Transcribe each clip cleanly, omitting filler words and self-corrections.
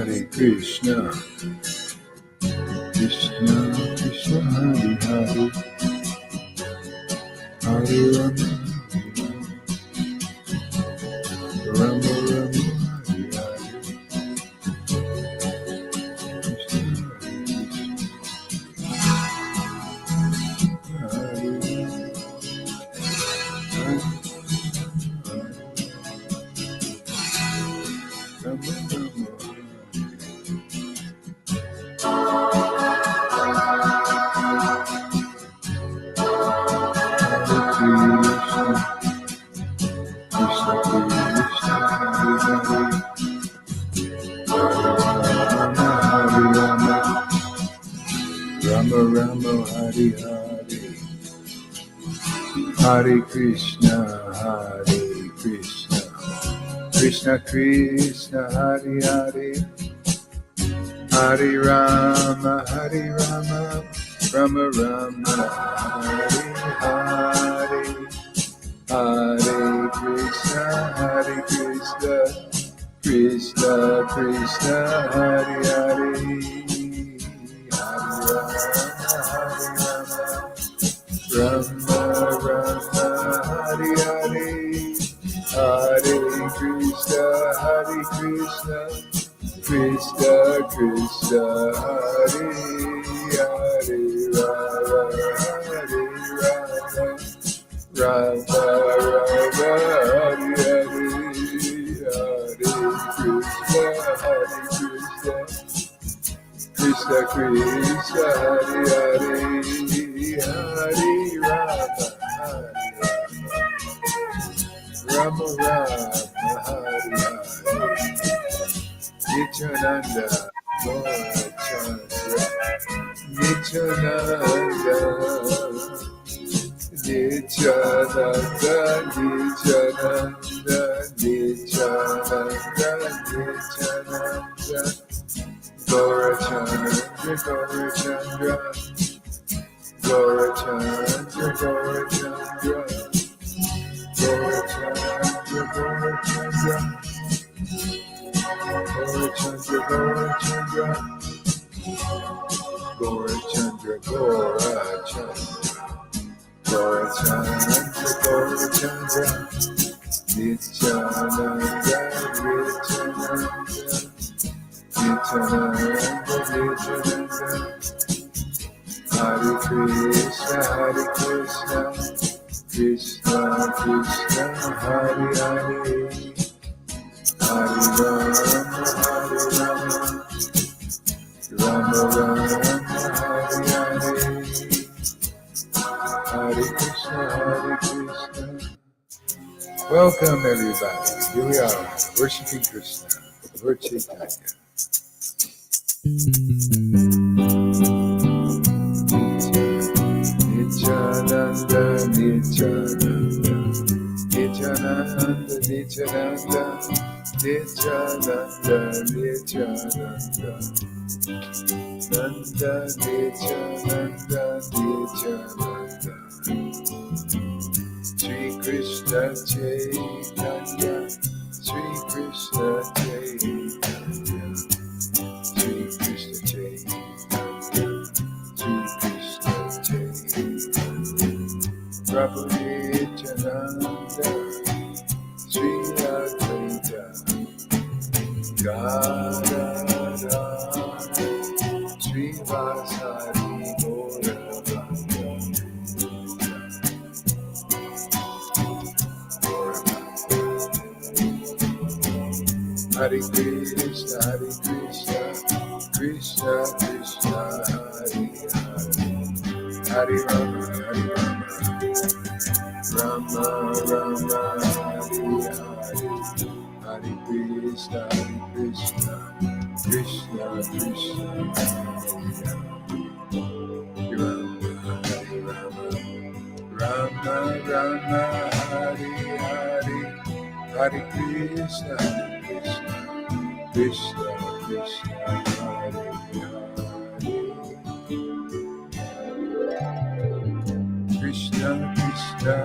Hare Krishna, Krishna Krishna Hare Hare, Hare Rama, Rama Rama, Hare Hare, Krishna Hare Hare, Rama Rama. Krishna Krishna Hare Hare, Hare Rama, Rama Rama, Hare Hare, Hare Krishna, Krishna Krishna, Hare Hare, Hare Rama, Rama Rama, Hare Hare, Hare Krishna, Krishna Krishna, Hare Hare, Hare Rama, Rama, Hare Hare, Hare Krishna, Krishna Krishna, Hare Hare, Rama, Rama, Hare Hare, Hare Krishna, Krishna Krishna, Hare Hare, Hare Rama, Rama Rama, Hare Hare, Nityananda, Lord Chandra, Nityananda, Nityananda, Nityananda, Nityananda, Nityananda, Gaurachandra, Gaurachandra, Gaurachandra, Gaurachandra, Gaurachandra, Gaurachandra, Gaurachandra, Gaurachandra, Gaurachandra, Gaurachandra, Gaurachandra, Nityananda, Nityananda, Nityananda, Hare Krishna, Krishna Krishna, Hare Hare, Hare Rama, Rama Rama, Hare Hare, Hare Krishna, Welcome everybody. Here we are, worshiping Krishna, Lord Chaitanya. Nityananda, Nityananda, Nityananda, Nityananda, Nityananda, Nityananda, Nanda, Nityananda, Nityananda, Sri Krishna Chaitanya, Sri Krishna Chaitanya, Sri Krishna Chaitanya, Sri Krishna Chaitanya, Prabhu Nityananda, Sri Advaita, Gadadhara, Sri Vasari Gauravanga, Hare Krishna, Krishna Krishna, Hare Hare, Hare Rama, Rama Rama, Hare Hare, Hare Krishna, Krishna Krishna, Hare Rama, Rama Rama, Hare Hare, Hare Krishna, Krishna Krishna, Hare Hare, Krishna Krishna,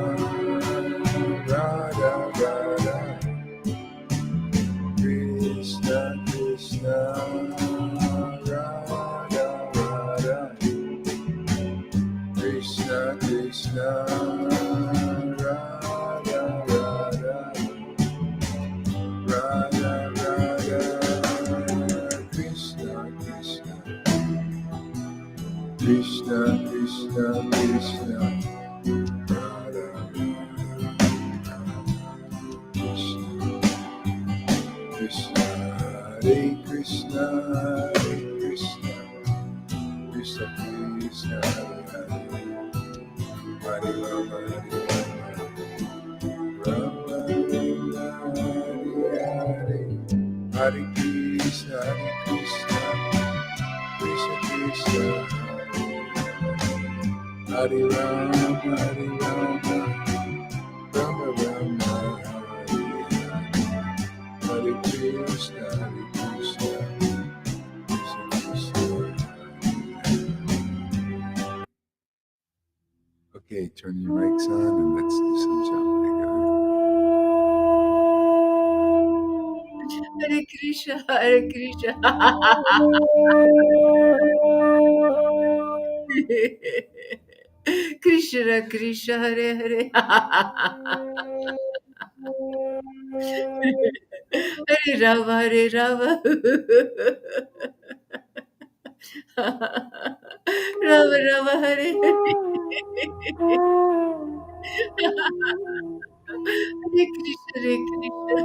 Radha Radha, Krishna Krishna. Krishna, Radha Radha, Krishna Krishna, Radha Radha, Radha Radha, Krishna Krishna, Krishna Krishna Krishna, Radha Krishna, Hare Krishna, Hare Krishna, Krishna Krishna, Hare Rama, Hare Rama, Hare Krishna, Krishna Krishna, Hare Rama, Hare Rama, Rama Rama, Hare Krishna, Krishna Krishna. Okay, turn your mics on and let's do some jumping together. Hare Krishna, Hare Krishna. Krishna, Krishna, Hare Hare. Hare Rama, Hare Rama. Rama Rama, Hare Hare. Hare Krishna, Hare Krishna.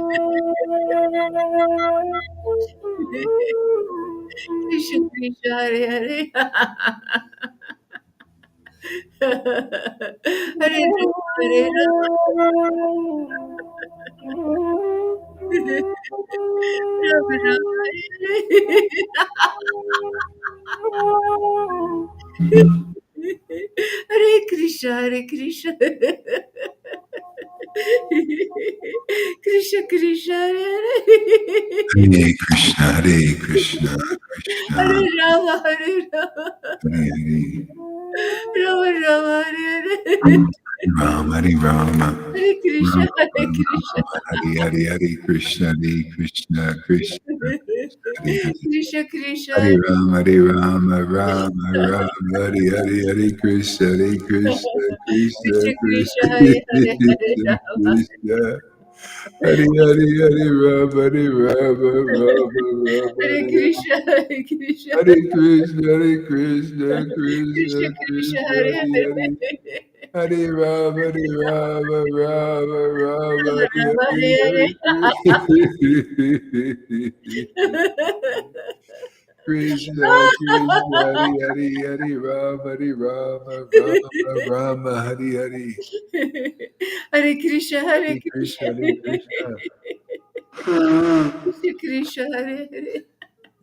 Krishna, Krishna, Hare Hare. Hare Rama, Hare Rama. Rama Rama, Hare Hare. Hare Krishna, Hare Krishna. Krishna, Krishna, Hare Hare. Hare Krishna, Hare Krishna, Krishna Hare Rama, Hare Rama. Hare Rama Rama, Hare Hare. Rama, Hare Rama, Hare Krishna, Hare Krishna. Hare Hare, Hare Krishna, Krishna Krishna, Hare Hare. Krishna, Krishna. Hare Rama, Rama Rama, Hare Hare, Hare Krishna, Krishna Krishna, Krishna, Krishna, Hare Hare, Hare Rama. Krishna. Hare Hare, Hare Rama, Hare Rama, Rama Rama, Hare Krishna, Hare Krishna. Hare Krishna, Krishna Krishna, Krishna, Krishna, Hare Hare Hare. Hare Rama, Rama Rama, Rama Hare Rama, Hare, Hare Krishna Krishna, Hare Hare, Hare Rama, Rama Rama, Hare Hare. Hare Krishna, Hare Hare Krishna. Krishna, Hare Krishna, Krishna, Hare Hare.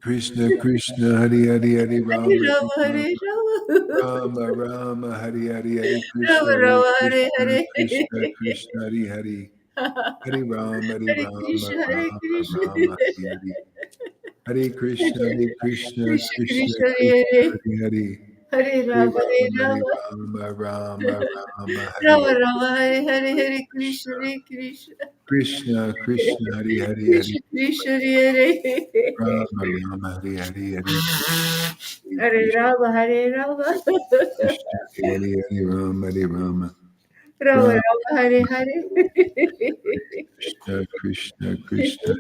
Krishna Krishna, Hare Hare, Hare Hare Rama, Rama, Hare Rama. Rama Rama, Hare Hare, Hare Krishna, Rama Rama, Hare Hare. Krishna Krishna, Hare Hare, Hare Rama, Hare Krishna, Hare Rama Krishna. Rama, Hare Hare, Hare Krishna, Krishna Krishna, Krishna, Krishna, Hare Hare. Hare Hare Rama, Hare Rama. Rama, Rama, Rama Hare Rama, Hare Hare, Hare Krishna, Hare Krishna. Krishna, Krishna, Hare Hare, Krishna, Krishna, Hare Rama, Rama, Hare Hare, Hare Rama, Hare Rama. Krishna, Hare Hare, Rama, Rama, Rama Rama, Hare Hare. Krishna, Krishna, Krishna,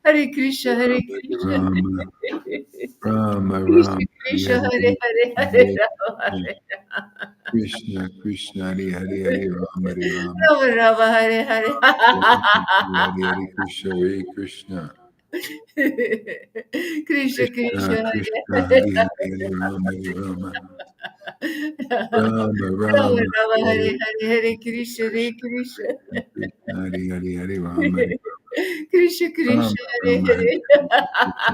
Hare Krishna, Hare Krishna. Rama, Krishna, Rama, Krishna, Hare Hare, Hare Rama, Hare Krishna, Krishna, Hare Hare, Hare Rama, Rama, Rama Rama, Hare Hare. Hare Krishna, Hare Krishna, Krishna, Krishna, Krishna, Hare Hare Hare, Rama, Rama, Rama, Rama Rama, Rama, Hare Hare, Hare Krishna, Hare Krishna. Krishna, Hare Hare, Hare Rama, Krishna, Rama, Krishna, Hare Rama, Hare.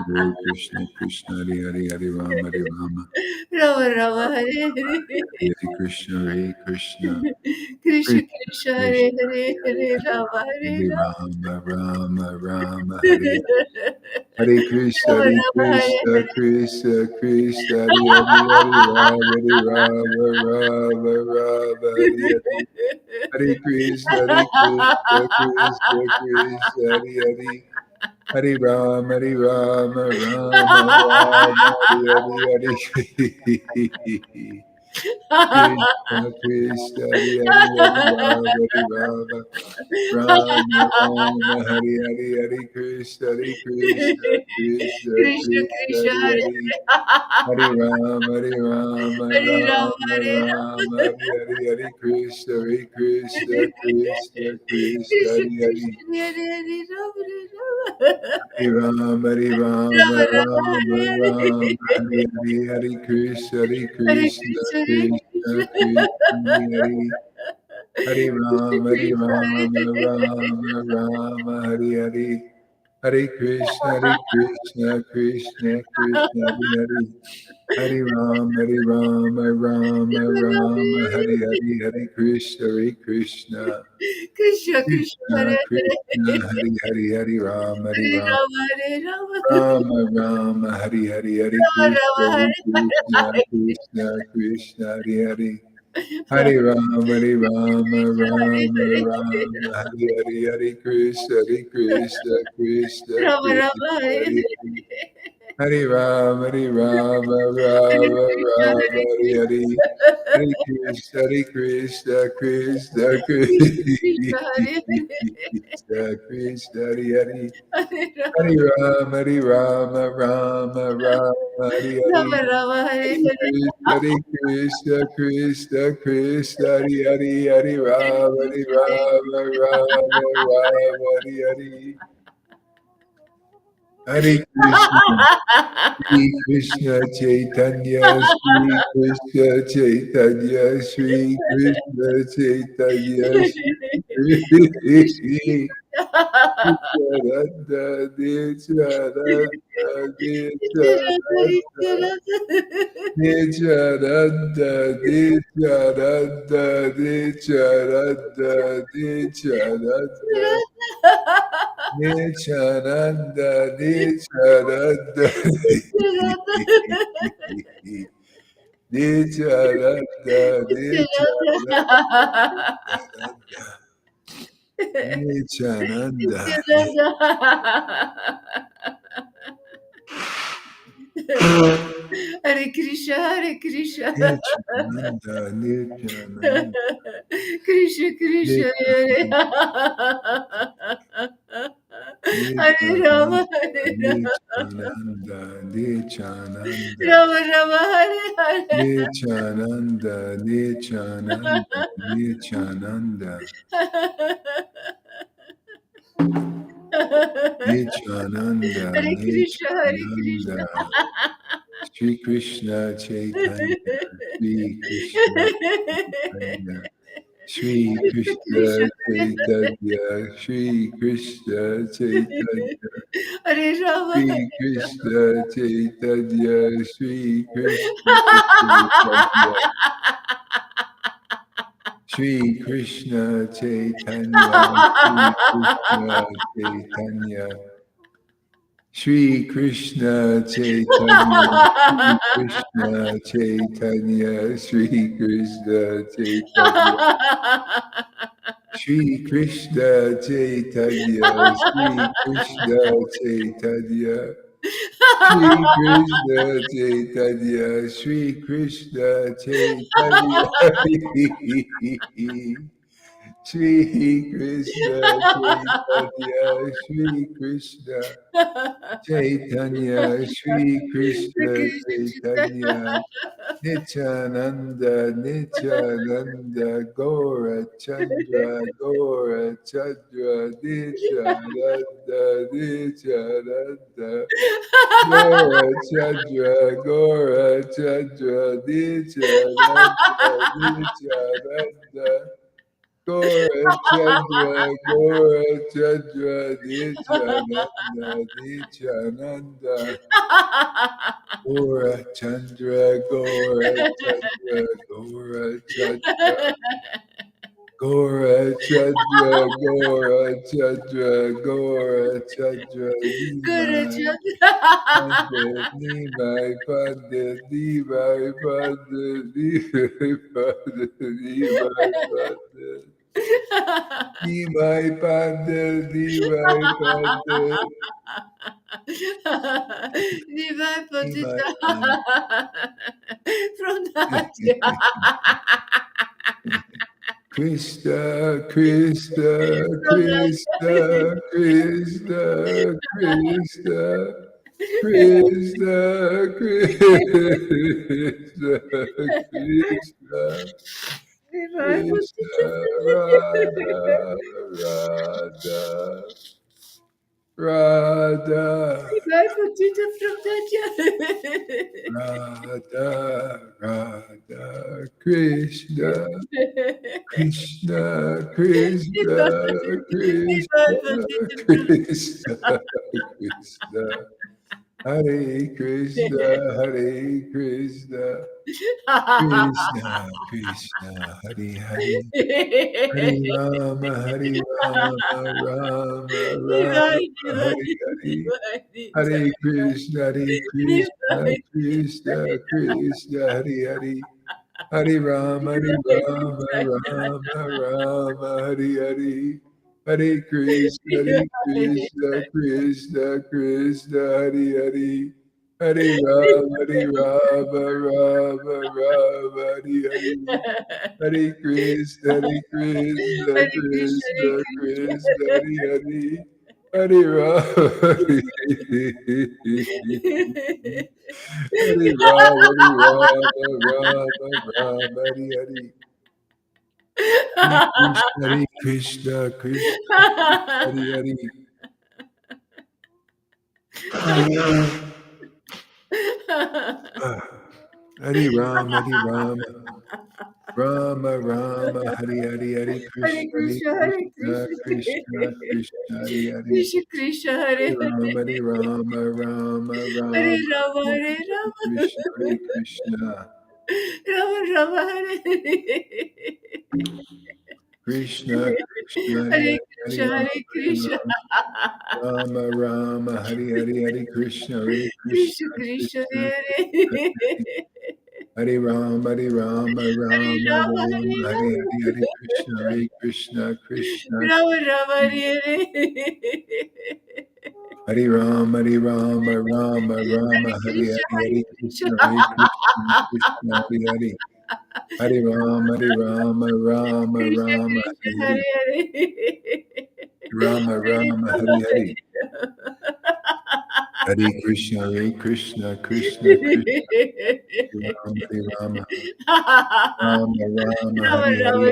Hare Krishna, Krishna, Hare Hare, Hare Rama, Rama, Rama Rama, Hare Hare. Hare Krishna, Hare Krishna, Krishna, Krishna, Hare Hare, Hare Rama, Hare Hare Rama. Rama, Rama, Hare Hare Krishna, Rama Hare Rama, Hare Krishna, Hare. Krishna Krishna, Hare Hare, Hare Rama, Rama Rama, Hare Hare. Hare Krishna, Krishna Krishna, Hare Hare. Hare Ram, Hare Ram, Ram Ram, Hare Hare Hare. Krishna Krishna Hare Hare Hare Rama Hare Rama Rama Rama Hare Hare Hare Krishna Krishna Krishna Krishna Krishna Krishna Hare Hare Hare Hare Rama Hare Rama Hare Rama Hare Rama Hare Hare Hare Krishna Krishna Krishna Krishna Krishna Hare Hare Krishna Hare Hare Hare Hare Ram, Hare Ram, Rama Rama Ram Hare Hare Ram, Hare Hare, Hare Krishna, Hare Krishna, Krishna Hare Krishna, Krishna Krishna, Hare Hare Krishna Ram, Hare Krishna Hare Ram, Hare Ram Ram, Hare Hare, Hare Krishna, Krishna, Krishna, Krishna, Hare Hare Ram, Hare Ram, Ram Ram, Hare Hare, Hare Krishna, Krishna, Krishna Krishna Krishna, Hare Krishna, Hare Hare Hare, Hare Ram, Hare Hare Ram. Rama Hare Rama Rama Rama Hari Hari Hari Rama Krishna Rama Hari Hare Krishna Hare Krishna Krishna Hari Hari Hari Rama Hari Rama Rama Rama Hari Hari Hari Krishna Hari Krishna Krishna Rama Krishna Rama Hare Hari Hari Hari Rama Hari Rama Hare Rama Krishna Rama Hare Hari Hari Krishna Hari Krishna Hari Krishna Krishna Krishna Krishna Krishna Hare Krishna Hari Hari Hare Hari Rama Ram, Hari Rama, Rama, Rama, Hari Hari. Rama Rama Hare Hari Hare Krishna, Hari Krishna, Krishna, Krishna, Hari Hari, Hari Hare Ram, Hari Krishna Rama, Rama, Rama, Hari Hari. Hare Krishna, Shri Krishna Chaitanya, Shri Krishna Chaitanya, Shri Krishna Chaitanya, Shri Nityananda, Nityananda, Nityananda, Nityananda, Nityananda, Nityananda, Nityananda, Nityananda, Nityananda, Nityananda, Nityananda, Nityananda. Hare Krishna, Hare Krishna. Nityananda, Nityananda, Krishna Krishna Hare Hare Rama Nityananda, Hare Rama Nityananda, Nityananda, Rama Rama Hare Hare Nityananda, Nityananda, Nityananda, Nityananda, Hare Krishna Hare Nityananda, Krishna Shri Krishna Chaitanya, Shri Krishna Chaitanya, Shri Krishna Krishna Chaitanya, Shri Krishna Chaitanya, Hare Rama Shri Krishna Chaitanya, Shri Krishna Chaitanya, Shri Krishna Chaitanya, Shri Krishna Chaitanya, Shri Krishna Chaitanya, Shri Krishna Chaitanya, Shri Krishna Chaitanya, Shri Krishna Chaitanya, Shri Krishna Chaitanya, Shri Krishna Chaitanya, Shri Krishna Chaitanya, Shri Krishna Chaitanya, Shri Krishna Chaitanya, Shri Krishna Chaitanya, Nityananda, Nityananda, Gora Chandra, Gora Chandra, Nityananda, Nityananda, Gora Chandra, Gora Chandra, Nityananda, Nityananda, Gora Chandra, Gora Chandra, Nityananda, Nityananda, Gora Chandra, Gora Chandra, Gora Chandra, Gora Chandra, Gora Chandra, Gora Chandra, Guru Nimai Chandra Pandit, Nimai Pandit, Nimai Pandit, Nimai Pandit, Nimai Pandit. Divai Padel, Divai Padel, Divine Divai Potita Padel. from Nadia. Krishna, Krishna, From Krishna, Krishna, Krishna, Krishna, Krishna, Krishna, Divine Krishna, Potita Radha, Radha, Radha, Divine Potita from Nadia. Radha, Radha, Krishna, Krishna, Krishna, Divine Krishna, Potita from Krishna, Krishna, Hare Krishna, Hare Krishna, Krishna, Krishna, Hare Hare, Hare Rama, Hare Rama, Rama, Rama, Divine, Hare divine, Hare, Hare divine, Krishna, Hare Krishna, divine. Krishna, Krishna, Hare Hare, Hare Rama, Hare Rama, Rama, Rama, Hare Hare, Hare Krishna, Hare Krishna, Krishna, Krishna, Hare Hare, Hare Rama, Hare Rama, Rama, Rama, Hare Hare, Hare Krishna, Hare Krishna, Hare Krishna, Krishna, Hare Krishna, Hare Hare, Hare Rama, Hare Hare Rama, Hare Rama, Rama, Rama, Hare Hare. Hare Krishna, Hare Krishna, Krishna, Hare Hare. Hare Rama, Hare Rama, Rama, Rama, Hare Hare, Hare Hare Krishna, Hare Krishna, Hare Krishna, Krishna, Krishna, Krishna, Hare Hare. Krishna Krishna, Hare Hare Hare, Rama, Hare Rama, Rama, Hare Rama, Rama, Hare Hare Hare, Rama, Krishna, Hare Krishna, Rama Rama, Hare Hare. Krishna, Krishna, Hare Hare Hare, Hare Krishna, Hare Krishna, Rama, Rama, Hare Hare, Hare Krishna, Hare Krishna Krishna, Krishna, Krishna, Hare Hare Rama, Hare Rama, Hare Rama, Rama, Rama, Hare Hare Rama, Hare, Hare Krishna, Hare Krishna, Krishna, Rama Rama, Hare Hare Rama, Hare Rama, Rama, Rama, Hare Hare Krishna, Hare, Hare Hare Krishna, Krishna, Hare Krishna, Krishna, Hare Hare, Hare Rama, Hare Rama, Rama, Krishna Rama, Krishna, Hare Hare, Hare Hare, Rama, Hare Rama, Rama, Hare Hare, Hare Krishna, Hare Krishna, Krishna, Krishna, Hare Rama, Hare Rama, Rama, Rama, Rama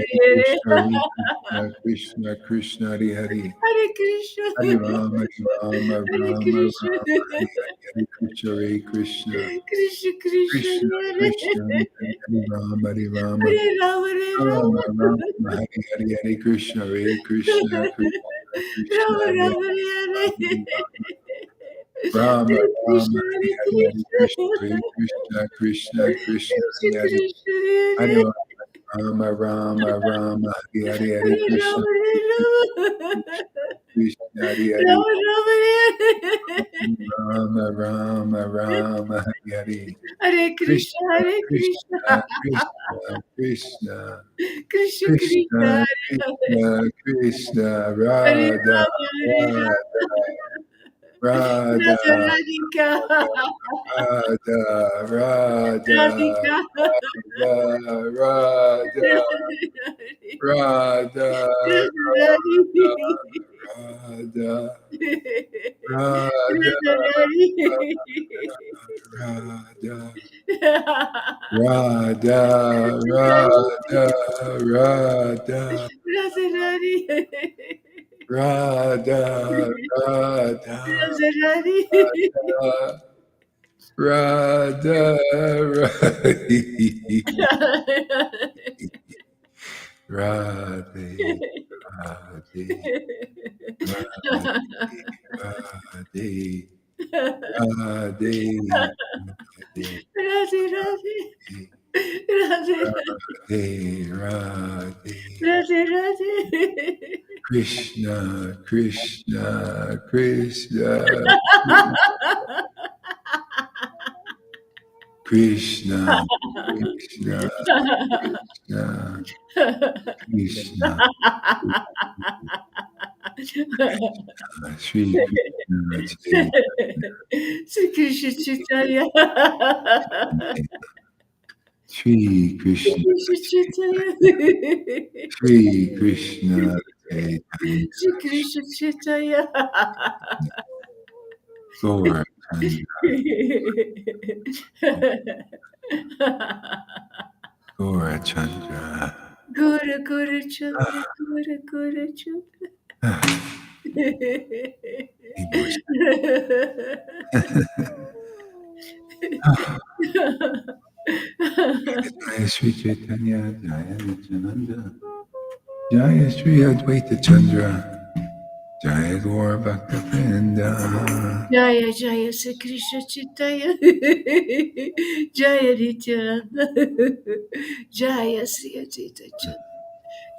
Hare Hare, Rama, Hare Hare Krishna, Hare Krishna, Krishna, Krishna, Hare Hare, Hare Krishna, Hare Rama, Hare Rama, Hare Rama, Krishna, Rama, Hare Hare, Hare Krishna, Hare Krishna, Krishna Krishna, Krishna, Hare Krishna, Hare Rama, Hare Rama, Hare Rama, Hare Rama, Rama, Rama, Hare Hare, Hare Krishna, Hare Krishna, Krishna, Krishna, Rama Hare Rama, Hare Rama, Hare Rama, Krishna, Hare Hare Hare, Hare Krishna, Krishna, Hare Krishna, Krishna, Krishna, Krishna Hare Hare, Krishna, Hare Hare Rama, Rama, Rama, Hare Hare, Hare Hare Krishna, Rama, Hare Rama, Krishna, Hare Hare, Rama Rama, Rama, Rama, Rama, Hare Hare, Hare Krishna, Krishna, Hare Krishna, Krishna, Krishna, Krishna, Krishna Krishna, Krishna, Krishna, Krishna, Hare Radha, Rama, Hare Radha, Rama, Radha, Radha Radhika, Radha, Radha, Radhika, Radha, Radha, Radha, Radha, Radha, Radha Radhi. Radha, Radha, Radha, Radha, Radharani. Radha, Radha, Radharani. Radha, Radhe, Radhe, Radhe, Radhe, Radhe, Radhe, Radhe Radhe. Radhe Radhe, Radhe. Radhe Radhe. Krishna, Krishna, Krishna, Krishna, Krishna, Krishna, Krishna, Shri Krishna Sri Krishna Chaitanya. Shri Sri Krishna Krishna Chaitanya. Shri Krishna Chaitanya Sri Krishna Chaitanya. Gaura Chandra Gaura Chandra Guru Guru Chandra Guru Guru Chandra. Jaya Shri Chaitanya Jaya Nityananda Jaya Shri Advaita Chandra Jaya Gaura Bhakta Vrinda Jaya Jaya Sri Krishna Chaitanya. Jaya Nityananda. Jaya Sri Advaita Chandra.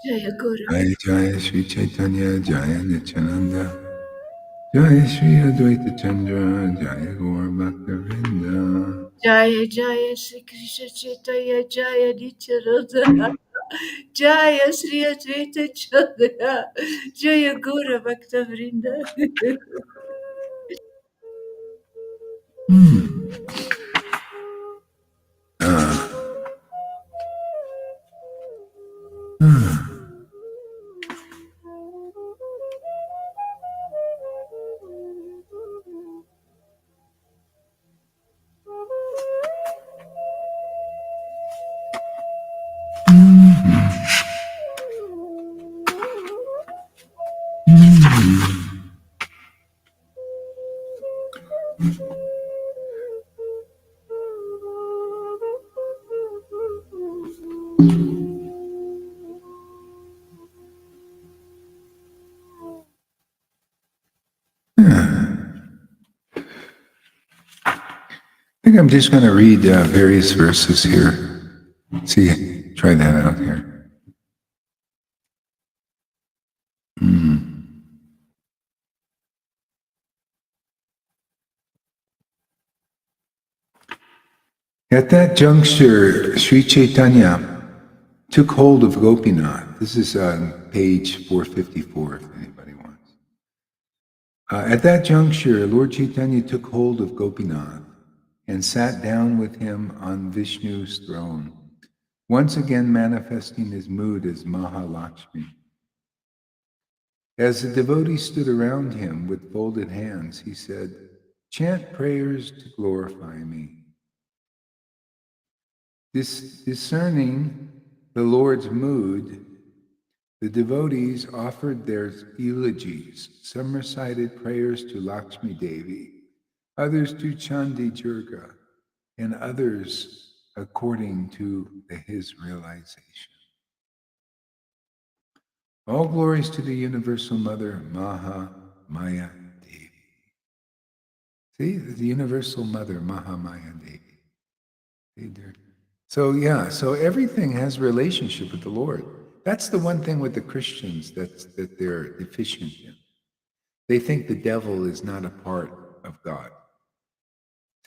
Jaya Guru. Jaya Jaya Shri Chaitanya Jaya Nityananda Jaya Shri Advaita Chandra Jaya Gaura Bhakta Vrinda Jaya Jaya Sri Krishna Chaitanya Jaya Nityananda Jaya Sri Advaita Chandra Jaya Guru Bhakta Vrinda. I think I'm just going to read various verses here. See, try that out here. At that juncture, Sri Chaitanya took hold of Gopinath. This is on page 454, if anybody wants. At that juncture, Lord Chaitanya took hold of Gopinath and sat down with him on Vishnu's throne, once again manifesting his mood as Mahalakshmi. As the devotees stood around him with folded hands, he said, "Chant prayers to glorify me." Discerning the Lord's mood, the devotees offered their eulogies. Some recited prayers to Lakshmi Devi, others to Chandi Durga, and others according to his realization. All glories to the Universal Mother, Maha Maya Devi. See, the Universal Mother, Maha Maya Devi. So everything has relationship with the Lord. That's the one thing with the Christians that they're deficient in. They think the devil is not a part of God.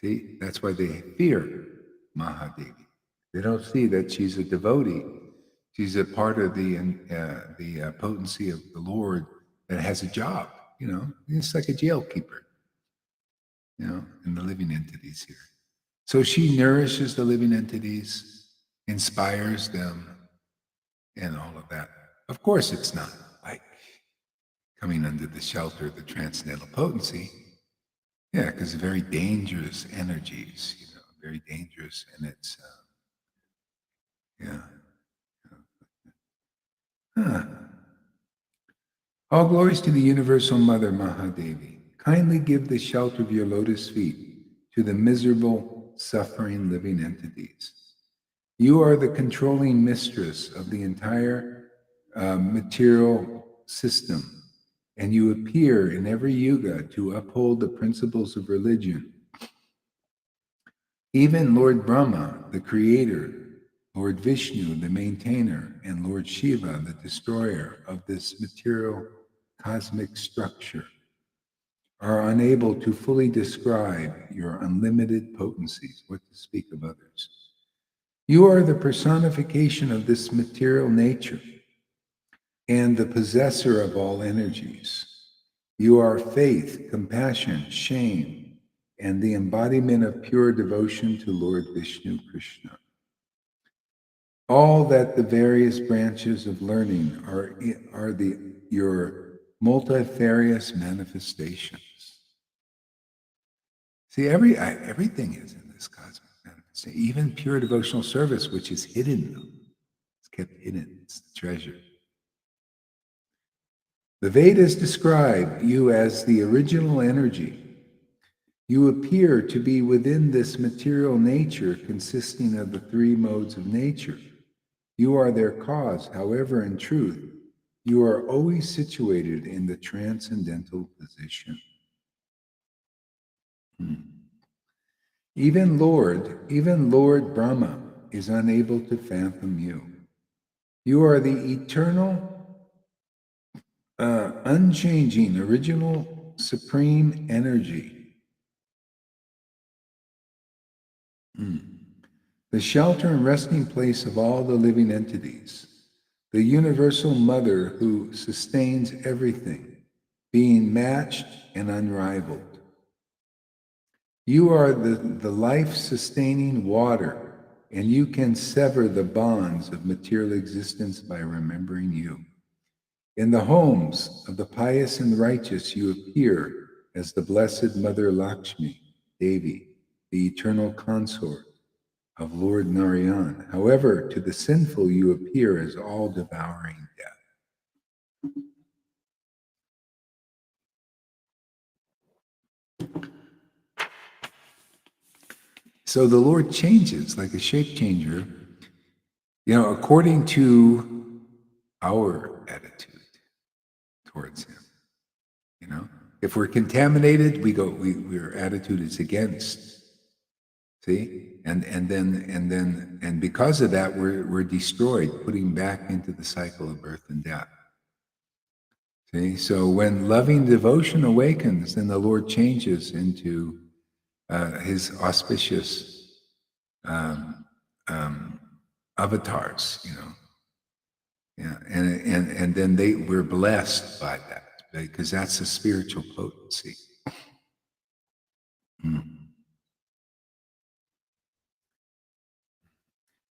See, that's why they fear Mahadevi. They don't see that she's a devotee. She's a part of the potency of the Lord that has a job. It's like a jail keeper. In the living entities here. So she nourishes the living entities, inspires them, and all of that. Of course, it's not like coming under the shelter of the transcendental potency. Yeah, because very dangerous energies, very dangerous, and it's, All glories to the Universal Mother, Mahadevi. Kindly give the shelter of your lotus feet to the miserable, suffering living entities. You are the controlling mistress of the entire material system, and you appear in every yuga to uphold the principles of religion. Even Lord Brahma, the creator, Lord Vishnu, the maintainer, and Lord Shiva, the destroyer of this material cosmic structure, are unable to fully describe your unlimited potencies, what to speak of others. You are the personification of this material nature, and the possessor of all energies. You are faith, compassion, shame, and the embodiment of pure devotion to Lord Vishnu Krishna. All that the various branches of learning are your multifarious manifestations. See, everything is in this cosmic manifestation. Even pure devotional service, which is hidden, it's kept hidden. It's the treasure. The Vedas describe you as the original energy. You appear to be within this material nature consisting of the three modes of nature. You are their cause. However, in truth, you are always situated in the transcendental position. Even Lord Brahma is unable to fathom you. You are the eternal, unchanging, original, supreme energy. The shelter and resting place of all the living entities, the universal mother who sustains everything, being matched and unrivaled. You are the life-sustaining water, and you can sever the bonds of material existence by remembering you. In the homes of the pious and righteous, you appear as the Blessed Mother Lakshmi, Devi, the eternal consort of Lord Narayan. However, to the sinful, you appear as all-devouring death. So the Lord changes like a shape changer, according to our attitude towards him. If we're contaminated, our attitude is against. See? And because of that, we're destroyed, putting back into the cycle of birth and death. See? So when loving devotion awakens, then the Lord changes into his auspicious avatars, Yeah, and then we're blessed by that, because that's a spiritual potency.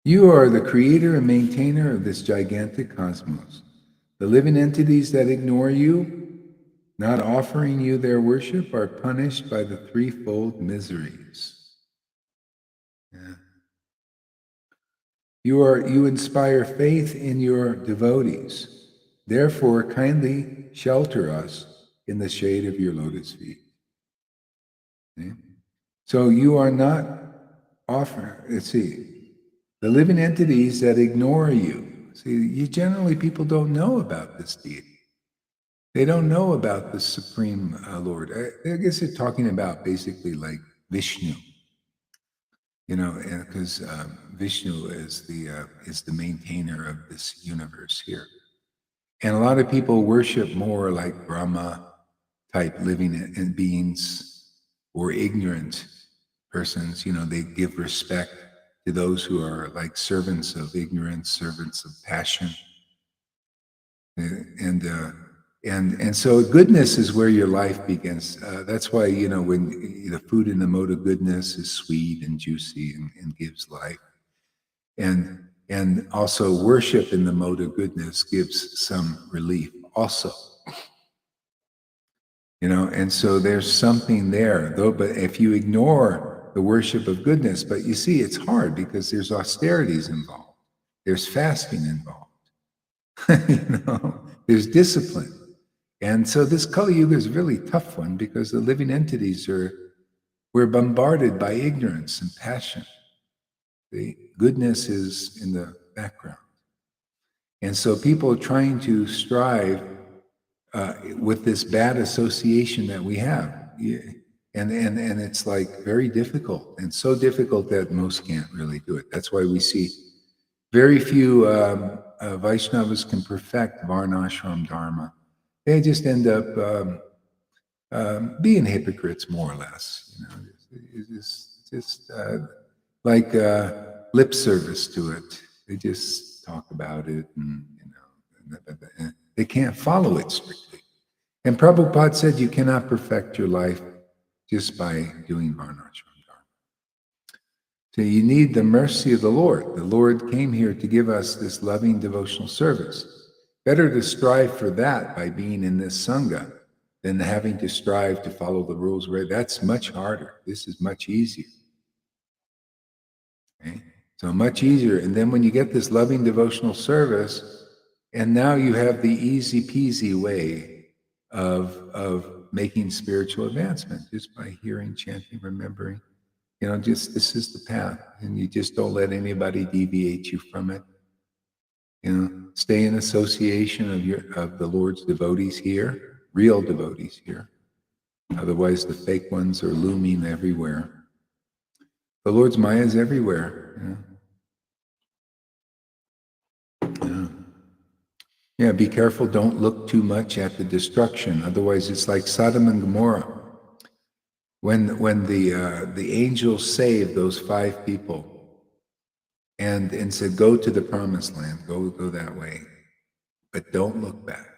You are the creator and maintainer of this gigantic cosmos. The living entities that ignore you, not offering you their worship, are punished by the threefold miseries. Yeah. You inspire faith in your devotees. Therefore, kindly shelter us in the shade of your lotus feet. Okay? So you are not offering, the living entities that ignore you. Generally people don't know about this deity. They don't know about the Supreme Lord. I guess they're talking about basically like Vishnu. Because Vishnu is the maintainer of this universe here. And a lot of people worship more like Brahma type living beings or ignorant persons. They give respect to those who are like servants of ignorance, servants of passion. And so goodness is where your life begins. That's why, when the food in the mode of goodness is sweet and juicy and gives life. And also worship in the mode of goodness gives some relief also. And so there's something there, though, but if you ignore the worship of goodness, but you see, it's hard because there's austerities involved. There's fasting involved. There's discipline. And so this Kali Yuga is a really tough one because the living entities we're bombarded by ignorance and passion. The goodness is in the background. And so people are trying to strive with this bad association that we have. And it's like very difficult, and so difficult that most can't really do it. That's why we see very few Vaishnavas can perfect Varnashram Dharma. They just end up being hypocrites, more or less. It's just like lip service to it. They just talk about it, and They can't follow it strictly. And Prabhupada said you cannot perfect your life just by doing Varnashram Dharma. So you need the mercy of the Lord. The Lord came here to give us this loving devotional service. Better to strive for that by being in this Sangha than having to strive to follow the rules. That's much harder. This is much easier. Okay? So much easier. And then when you get this loving devotional service, and now you have the easy peasy way of making spiritual advancement just by hearing, chanting, remembering. Just this is the path, and you just don't let anybody deviate you from it. Stay in association of the Lord's devotees here, real devotees here. Otherwise, the fake ones are looming everywhere. The Lord's Maya is everywhere. Yeah, be careful. Don't look too much at the destruction. Otherwise, it's like Sodom and Gomorrah. When the angels saved those 5 people and said, "Go to the promised land. Go that way, but don't look back."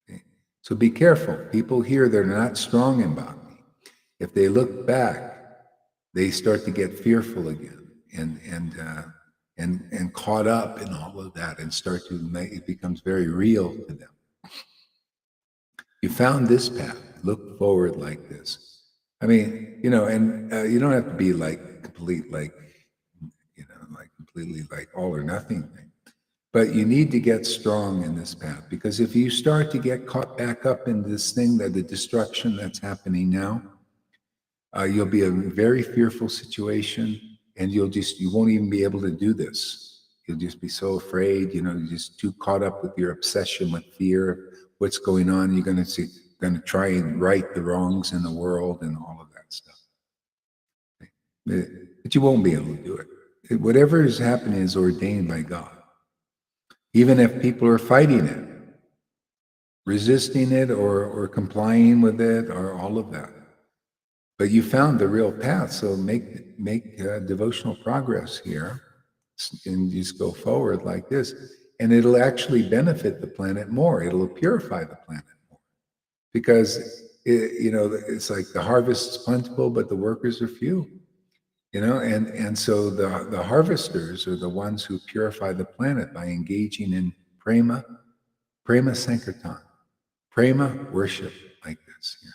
Okay? So be careful. People here, they're not strong in bhakti. If they look back, they start to get fearful again and caught up in all of that and start to make it becomes very real to them. You found this path. Look forward like this. I mean, and you don't have to be like complete, like completely like all or nothing thing. But you need to get strong in this path, because if you start to get caught back up in this thing, that the destruction that's happening now, you'll be in a very fearful situation, and you won't even be able to do this. You'll just be so afraid, you're just too caught up with your obsession with fear of what's going on. You're going to try and right the wrongs in the world and all of that stuff. But you won't be able to do it. Whatever is happening is ordained by God. Even if people are fighting it, resisting it or complying with it or all of that. But you found the real path, so make devotional progress here and just go forward like this. And it'll actually benefit the planet more. It'll purify the planet more. Because, it's like the harvest is plentiful, but the workers are few. And so the harvesters are the ones who purify the planet by engaging in prema sankirtan, prema worship like this. Yeah.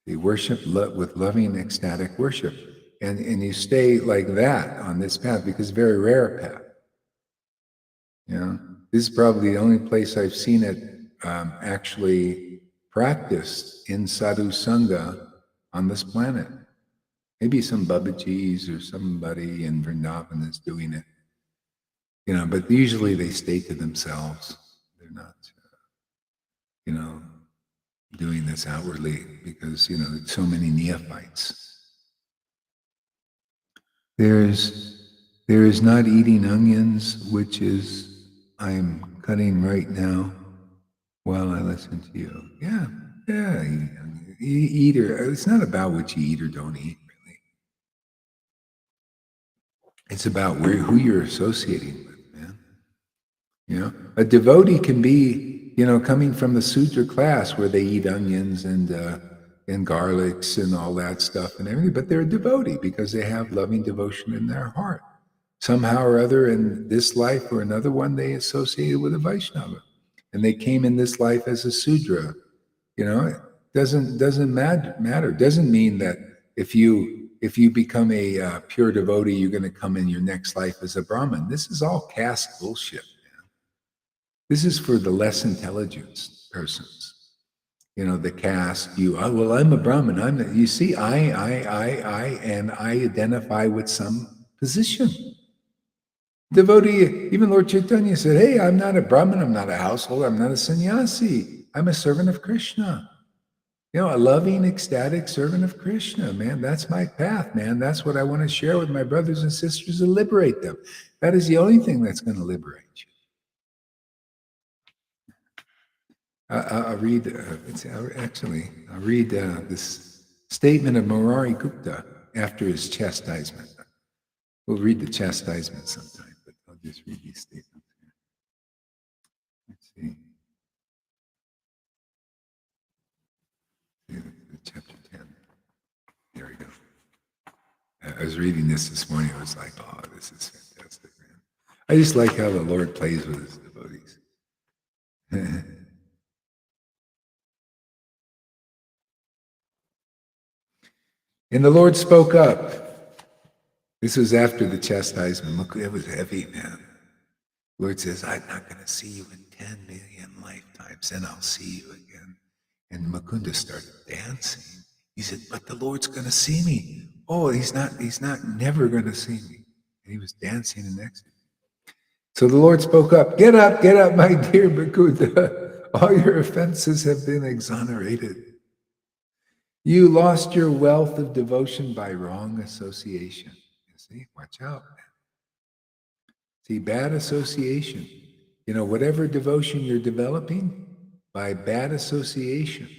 They worship with loving, ecstatic worship. And you stay like that on this path, because it's a very rare path. This is probably the only place I've seen it actually practiced in sadhu sangha on this planet. Maybe some Babajis or somebody in Vrindavan is doing it. But usually they stay to themselves. They're not, doing this outwardly, because, there's so many neophytes. There is not eating onions, which is I'm cutting right now while I listen to you. Yeah, eating onions. It's not about what you eat or don't eat, really. It's about who you're associating with, man. A devotee can be, coming from the sutra class where they eat onions and garlics and all that stuff and everything, but they're a devotee because they have loving devotion in their heart. Somehow or other, in this life or another one, they associated with a Vaishnava, and they came in this life as a Sudra. It doesn't matter. Doesn't mean that if you become a pure devotee, you're going to come in your next life as a Brahmin. This is all caste bullshit. This is for the less intelligent persons. The caste, well, I'm a Brahmin. You see, and I identify with some position. Devotee, even Lord Chaitanya said, hey, I'm not a Brahmin, I'm not a householder, I'm not a sannyasi. I'm a servant of Krishna. A loving, ecstatic servant of Krishna, man. That's my path, man. That's what I want to share with my brothers and sisters and liberate them. That is the only thing that's going to liberate you. I'll read this statement of Murari Gupta after his chastisement. We'll read the chastisement sometime, but I'll just read these statements here. Let's see. I was reading this morning. I was like, oh, this is fantastic, man. I just like how the Lord plays with his devotees. And the Lord spoke up. This was after the chastisement. Look, it was heavy, man. The Lord says, I'm not going to see you in 10 million lifetimes, then I'll see you again. And Mukunda started dancing. He said, but the Lord's going to see me. Oh, he's not never going to see me. And he was dancing in ecstasy. So the Lord spoke up, get up, my dear Mukunda. All your offenses have been exonerated. You lost your wealth of devotion by wrong association. You see, watch out. See, bad association. You know, whatever devotion you're developing, by bad association,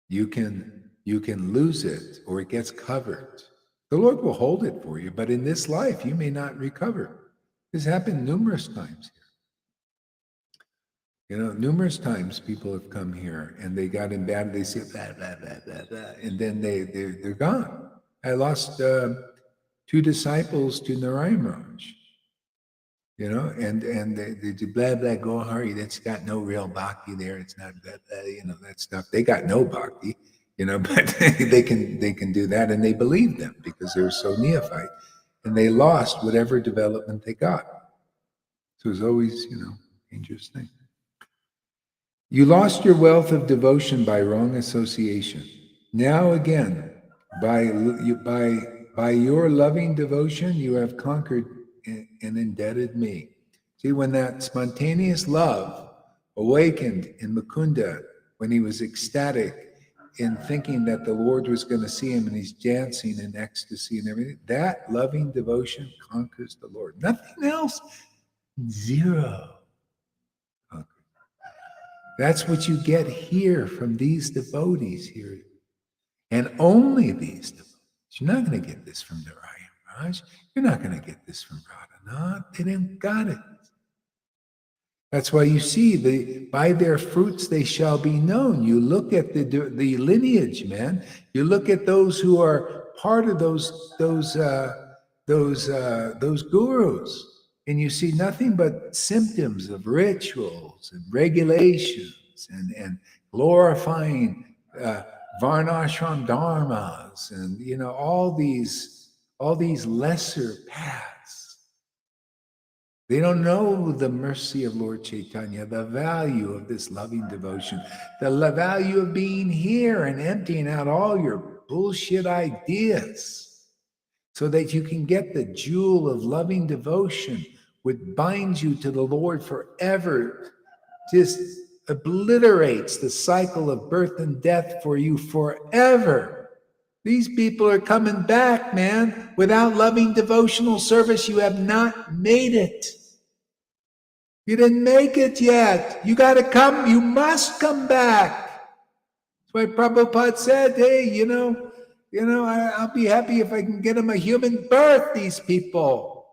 you can lose it or it gets covered. The Lord will hold it for you, but in this life, you may not recover. This happened numerous times here. You know, numerous times people have come here and they got in bad, they say blah, blah, blah, blah, blah, and then they're gone. I lost 2 disciples to Narayan Raj. You know, and they do blah, blah, go hurry. It's got no real bhakti there. It's not blah, blah, you know, that stuff. They got no bhakti, you know, but they can do that. And they believed them because they were so neophyte. And they lost whatever development they got. So it was always, you know, dangerous thing. You lost your wealth of devotion by wrong association. Now again, by your loving devotion, you have conquered and indebted me. See, when that spontaneous love awakened in Mukunda, when he was ecstatic in thinking that the Lord was going to see him and he's dancing in ecstasy and everything, that loving devotion conquers the Lord. Nothing else. Zero. That's what you get here from these devotees here. And only these devotees. You're not going to get this from Narayan Raj. You're not going to get this from Radhanath. They didn't got it. That's why you see, by their fruits they shall be known. You look at the lineage, man. You look at those who are part of those gurus, and you see nothing but symptoms of rituals and regulations and glorifying varnashram dharmas, and you know all these lesser paths. They don't know the mercy of Lord Chaitanya, the value of this loving devotion, the value of being here and emptying out all your bullshit ideas so that you can get the jewel of loving devotion which binds you to the Lord forever, just obliterates the cycle of birth and death for you forever. These people are coming back, man. Without loving devotional service, you have not made it. You didn't make it yet. You got to come. You must come back. That's why Prabhupada said, hey, I'll be happy if I can get them a human birth, these people.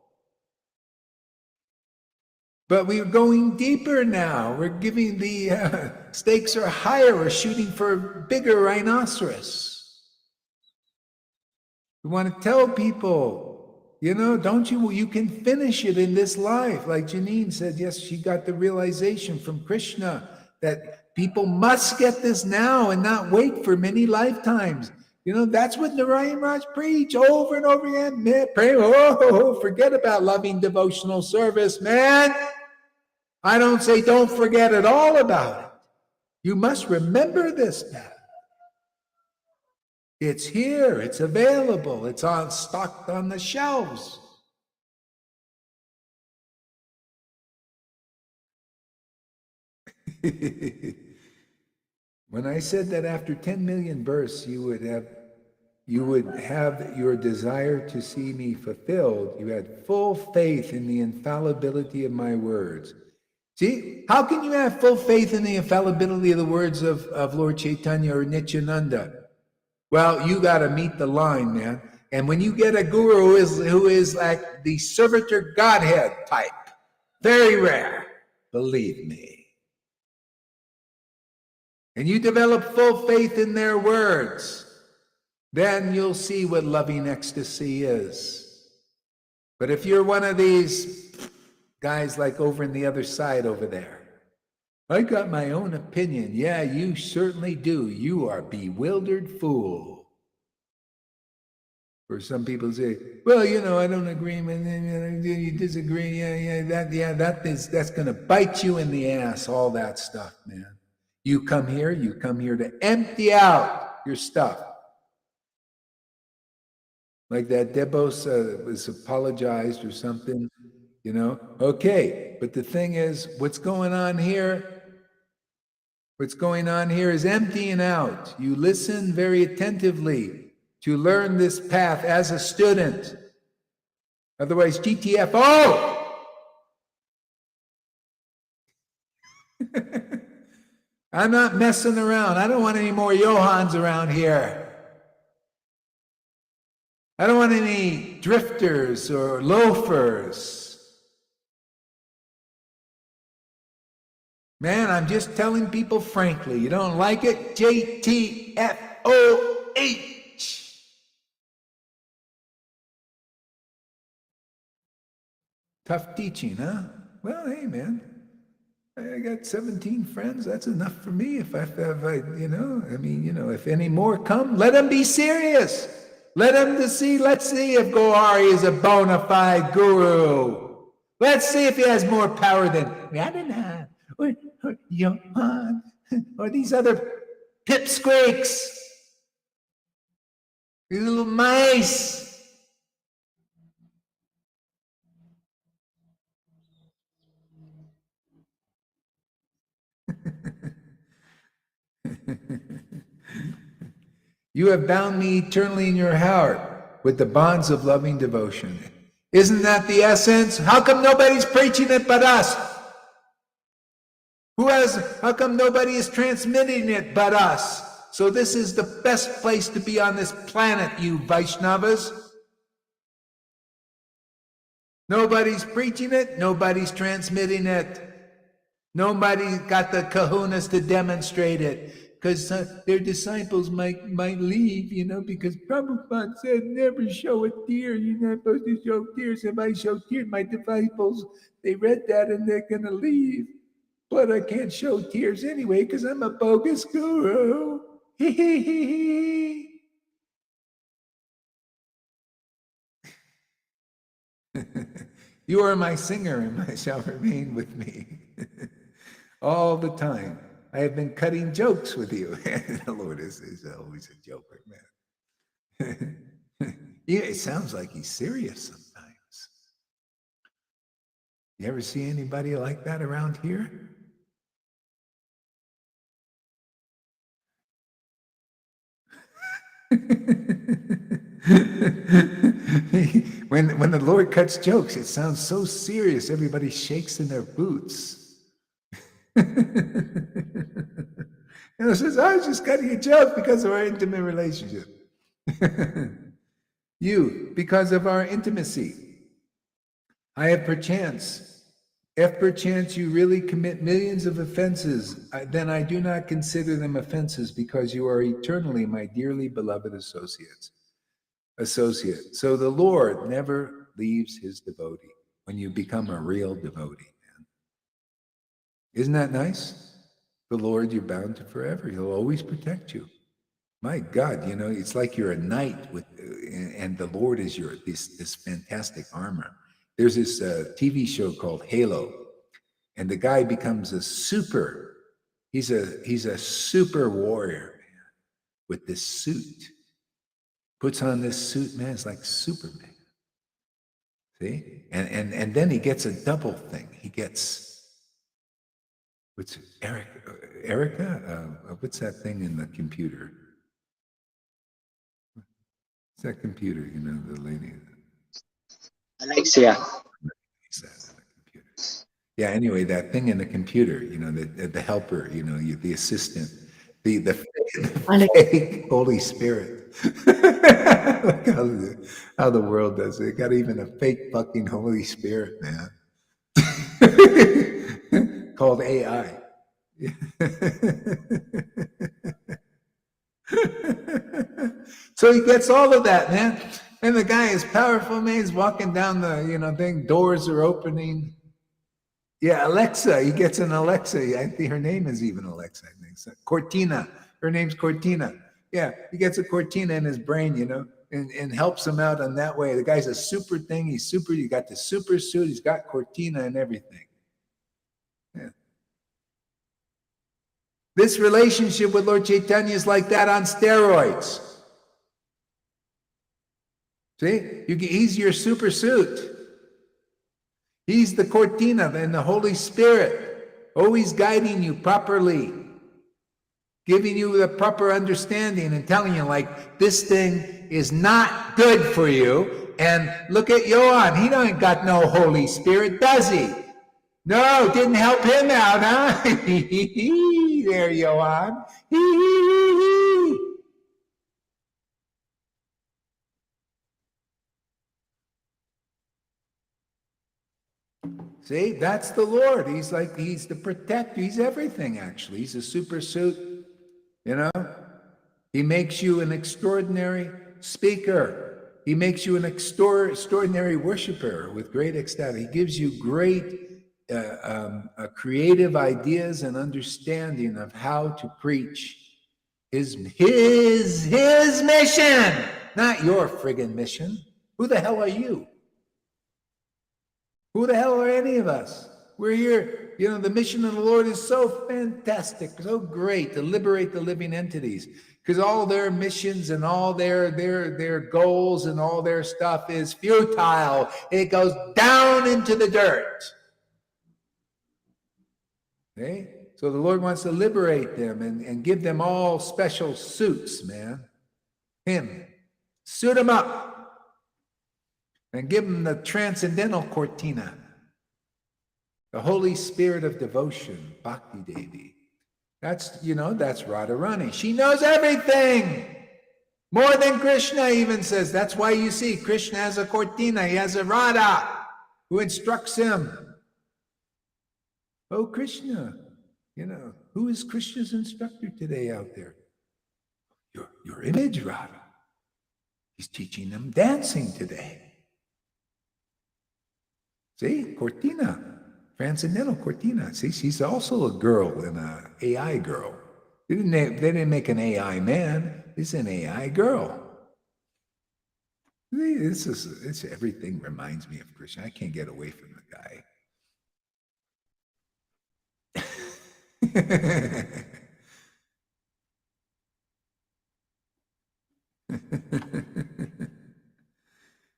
But we're going deeper now. We're giving the stakes are higher. We're shooting for a bigger rhinoceros. We want to tell people, don't you can finish it in this life. Like Janine said, yes, she got the realization from Krishna that people must get this now and not wait for many lifetimes. That's what Narayan Raj preached over and over again. Pray, forget about loving devotional service, man. I don't say don't forget at all about it. You must remember this path. It's here, it's available, it's stocked on the shelves. When I said that after 10 million births you would have your desire to see me fulfilled, you had full faith in the infallibility of my words. See, how can you have full faith in the infallibility of the words of Lord Chaitanya or Nityananda? Well, you got to meet the line, man. And when you get a guru who is like the servitor Godhead type, very rare, believe me. And you develop full faith in their words, then you'll see what loving ecstasy is. But if you're one of these guys like over in the other side over there, I got my own opinion. Yeah, you certainly do. You are a bewildered fool. Or some people say, well, I don't agree, you disagree. That's going to bite you in the ass, all that stuff, man. You come here to empty out your stuff. Like that Debos was apologized or something, Okay, but the thing is, what's going on here is emptying out. You listen very attentively to learn this path as a student. Otherwise, GTFO! I'm not messing around. I don't want any more Johans around here. I don't want any drifters or loafers. Man, I'm just telling people frankly. You don't like it? JTFOH. Tough teaching, huh? Well, hey, man. I got 17 friends. That's enough for me. If any more come, let them be serious. Let's see if Gohari is a bona fide guru. Let's see if he has more power than Radhanath or Johan or these other pipsqueaks, these little mice. You have bound me eternally in your heart with the bonds of loving devotion. Isn't that the essence? How come nobody's preaching it but us? How come nobody is transmitting it but us? So this is the best place to be on this planet, you Vaishnavas. Nobody's preaching it, nobody's transmitting it. Nobody's got the kahunas to demonstrate it. Because their disciples might leave, because Prabhupada said, never show a tear. You're not supposed to show tears. If I show tears, my disciples, they read that and they're going to leave. But I can't show tears anyway because I'm a bogus guru. You are my singer and I shall remain with me all the time. I have been cutting jokes with you. The Lord is always a joker, man. Yeah, it sounds like he's serious sometimes. You ever see anybody like that around here? When the Lord cuts jokes, it sounds so serious. Everybody shakes in their boots. And it says, I was just cutting a joke because of our intimate relationship. You, because of our intimacy. I have perchance, if perchance you really commit millions of offenses, then I do not consider them offenses because you are eternally my dearly beloved associate. So the Lord never leaves his devotee when you become a real devotee. Isn't that nice? The Lord, you're bound to forever. He'll always protect you. My God, it's like you're a knight and the Lord is this fantastic armor. There's this TV show called Halo, and the guy becomes he's a super warrior, man, with this suit. Puts on this suit, man, it's like Superman. See? And then he gets a double thing. He gets what's Erica? What's that thing in the computer? What's that computer? The lady. Alexia. Yeah. Anyway, that thing in the computer. The helper. The assistant. The fake Holy Spirit. Look how the world does it. They got even a fake fucking Holy Spirit, man. Called AI. So he gets all of that, man. And the guy is powerful, man. He's walking down the, thing. Doors are opening. Yeah, Alexa. He gets an Alexa. I think her name is even Alexa, I think. So Cortina. Her name's Cortina. Yeah, he gets a Cortina in his brain, and helps him out on that way. The guy's a super thing. He's super. He got the super suit. He's got Cortina and everything. Yeah. This relationship with Lord Chaitanya is like that on steroids. See, he's your super suit. He's the Cortina and the Holy Spirit, always guiding you properly, giving you the proper understanding and telling you, like, this thing is not good for you. And look at Johan. He don't got no Holy Spirit, does he? No, didn't help him out, huh? There, Johan. See, that's the Lord. He's the protector. He's everything, actually. He's a super suit, He makes you an extraordinary speaker. He makes you an extraordinary worshiper with great ecstatic. He gives you great creative ideas and understanding of how to preach his mission, not your friggin' mission. Who the hell are you? Who the hell are any of us? We're here. The mission of the Lord is so fantastic, so great to liberate the living entities, because all their missions and all their goals and all their stuff is futile. It goes down into the dirt. Okay? So the Lord wants to liberate them and give them all special suits, man. Suit them up. And give them the transcendental Cortina, the Holy Spirit of devotion, Bhakti Devi. That's Radharani. She knows everything. More than Krishna even says. That's why you see Krishna has a Cortina. He has a Radha who instructs him. Oh, Krishna, who is Krishna's instructor today out there? Your image, Radha. He's teaching them dancing today. See, Cortina, transcendental Cortina. See, she's also a girl, an AI girl. They didn't make an AI man. It's an AI girl. See, this everything reminds me of Krishna. I can't get away from the guy.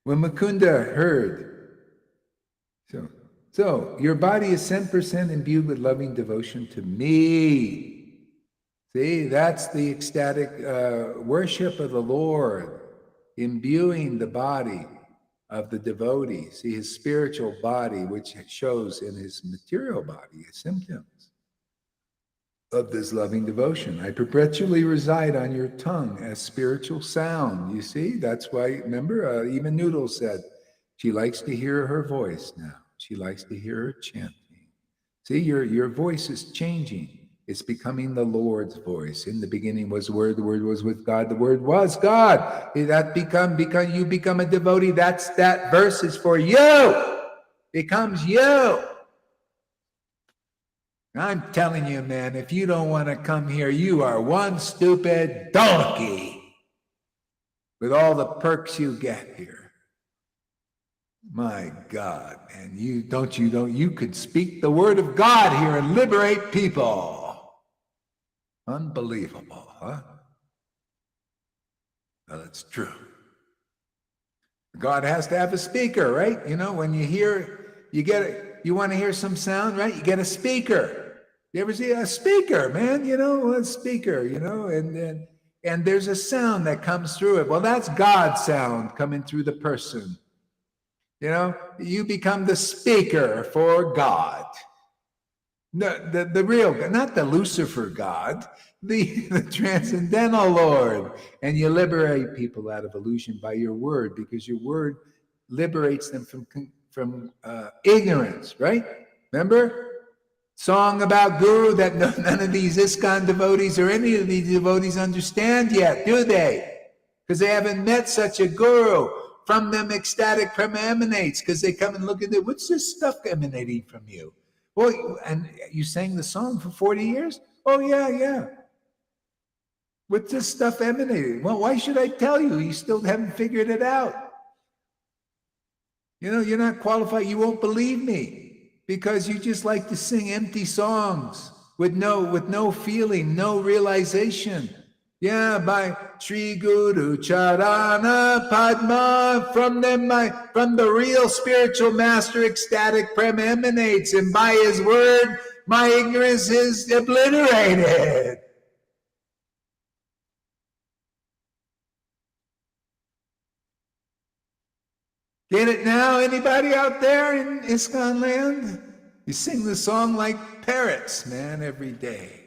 When Mukunda heard, so your body is 10% imbued with loving devotion to me. See, that's the ecstatic worship of the Lord, imbuing the body of the devotee. See, his spiritual body, which shows in his material body, his symptoms of this loving devotion. I perpetually reside on your tongue as spiritual sound. You see, that's why, remember, even Noodle said, she likes to hear her voice now. She likes to hear her chanting. See, your voice is changing. It's becoming the Lord's voice. In the beginning was the Word was with God, the Word was God. That you become a devotee, that verse is for you. Becomes you. I'm telling you, man, if you don't want to come here, you are one stupid donkey with all the perks you get here. My God, man, you could speak the word of God here and liberate people. Unbelievable, huh? Well, it's true. God has to have a speaker, right? When you want to hear some sound, right? You get a speaker. You ever see a speaker, man? A speaker, and there's a sound that comes through it. Well, that's God's sound coming through the person. You become the speaker for God. The real God, not the Lucifer God, the transcendental Lord. And you liberate people out of illusion by your word, because your word liberates them from ignorance, right? Remember? song about Guru that none of these ISKCON devotees or any of these devotees understand yet, do they? Because they haven't met such a Guru. From them ecstatic prema emanates, because they come and look at it. What's this stuff emanating from you? Well, and you sang the song for 40 years? Oh, yeah. What's this stuff emanating? Well, why should I tell you? You still haven't figured it out. You're not qualified. You won't believe me because you just like to sing empty songs with no feeling, no realization. Yeah, by Sri Guru Charana Padma, from the real spiritual master, ecstatic prema emanates, and by his word, my ignorance is obliterated. Get it now? Anybody out there in ISKCON land? You sing the song like parrots, man, every day.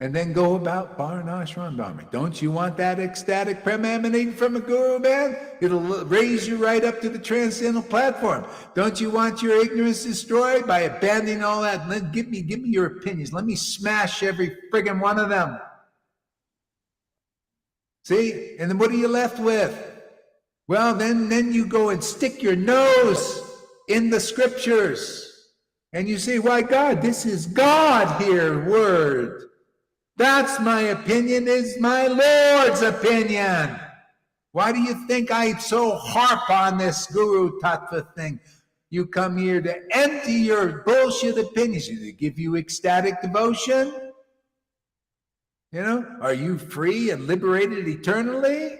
And then go about Varnashram Dharma. Don't you want that ecstatic prema emanating from a guru, man? It'll raise you right up to the transcendental platform. Don't you want your ignorance destroyed by abandoning all that? Give me your opinions. Let me smash every friggin' one of them. See? And then what are you left with? Well, then you go and stick your nose in the scriptures. And you say, why, God, this is God here, word. That's my opinion, is my Lord's opinion. Why do you think I so harp on this Guru Tattva thing? You come here to empty your bullshit opinions. Do they give you ecstatic devotion? Are you free and liberated eternally?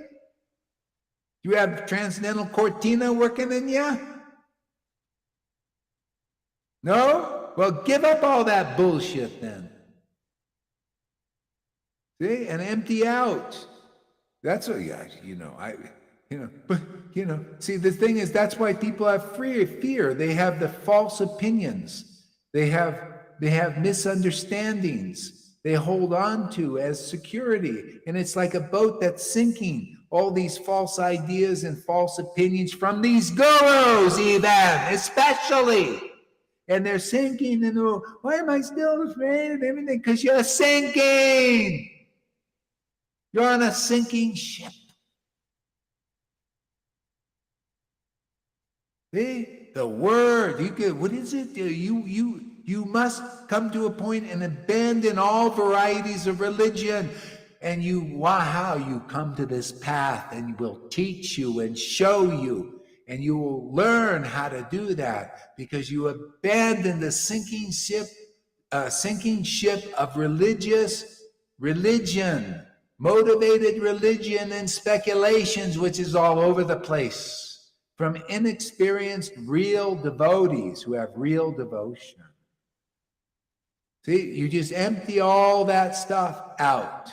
Do you have transcendental cortina working in you? No? Well, give up all that bullshit then. See, and empty out. That's what, see, the thing is, that's why people have fear. They have the false opinions. They have misunderstandings they hold on to as security. And it's like a boat that's sinking. All these false ideas and false opinions from these gurus, even, especially. And they're sinking, and why am I still afraid of everything? Because you're sinking. You're on a sinking ship. See? The word, what is it? You must come to a point and abandon all varieties of religion. And how you come to this path, and we'll teach you and show you, and you will learn how to do that because you abandon the sinking ship of religion, motivated religion and speculations, which is all over the place, from inexperienced real devotees who have real devotion. See, you just empty all that stuff out.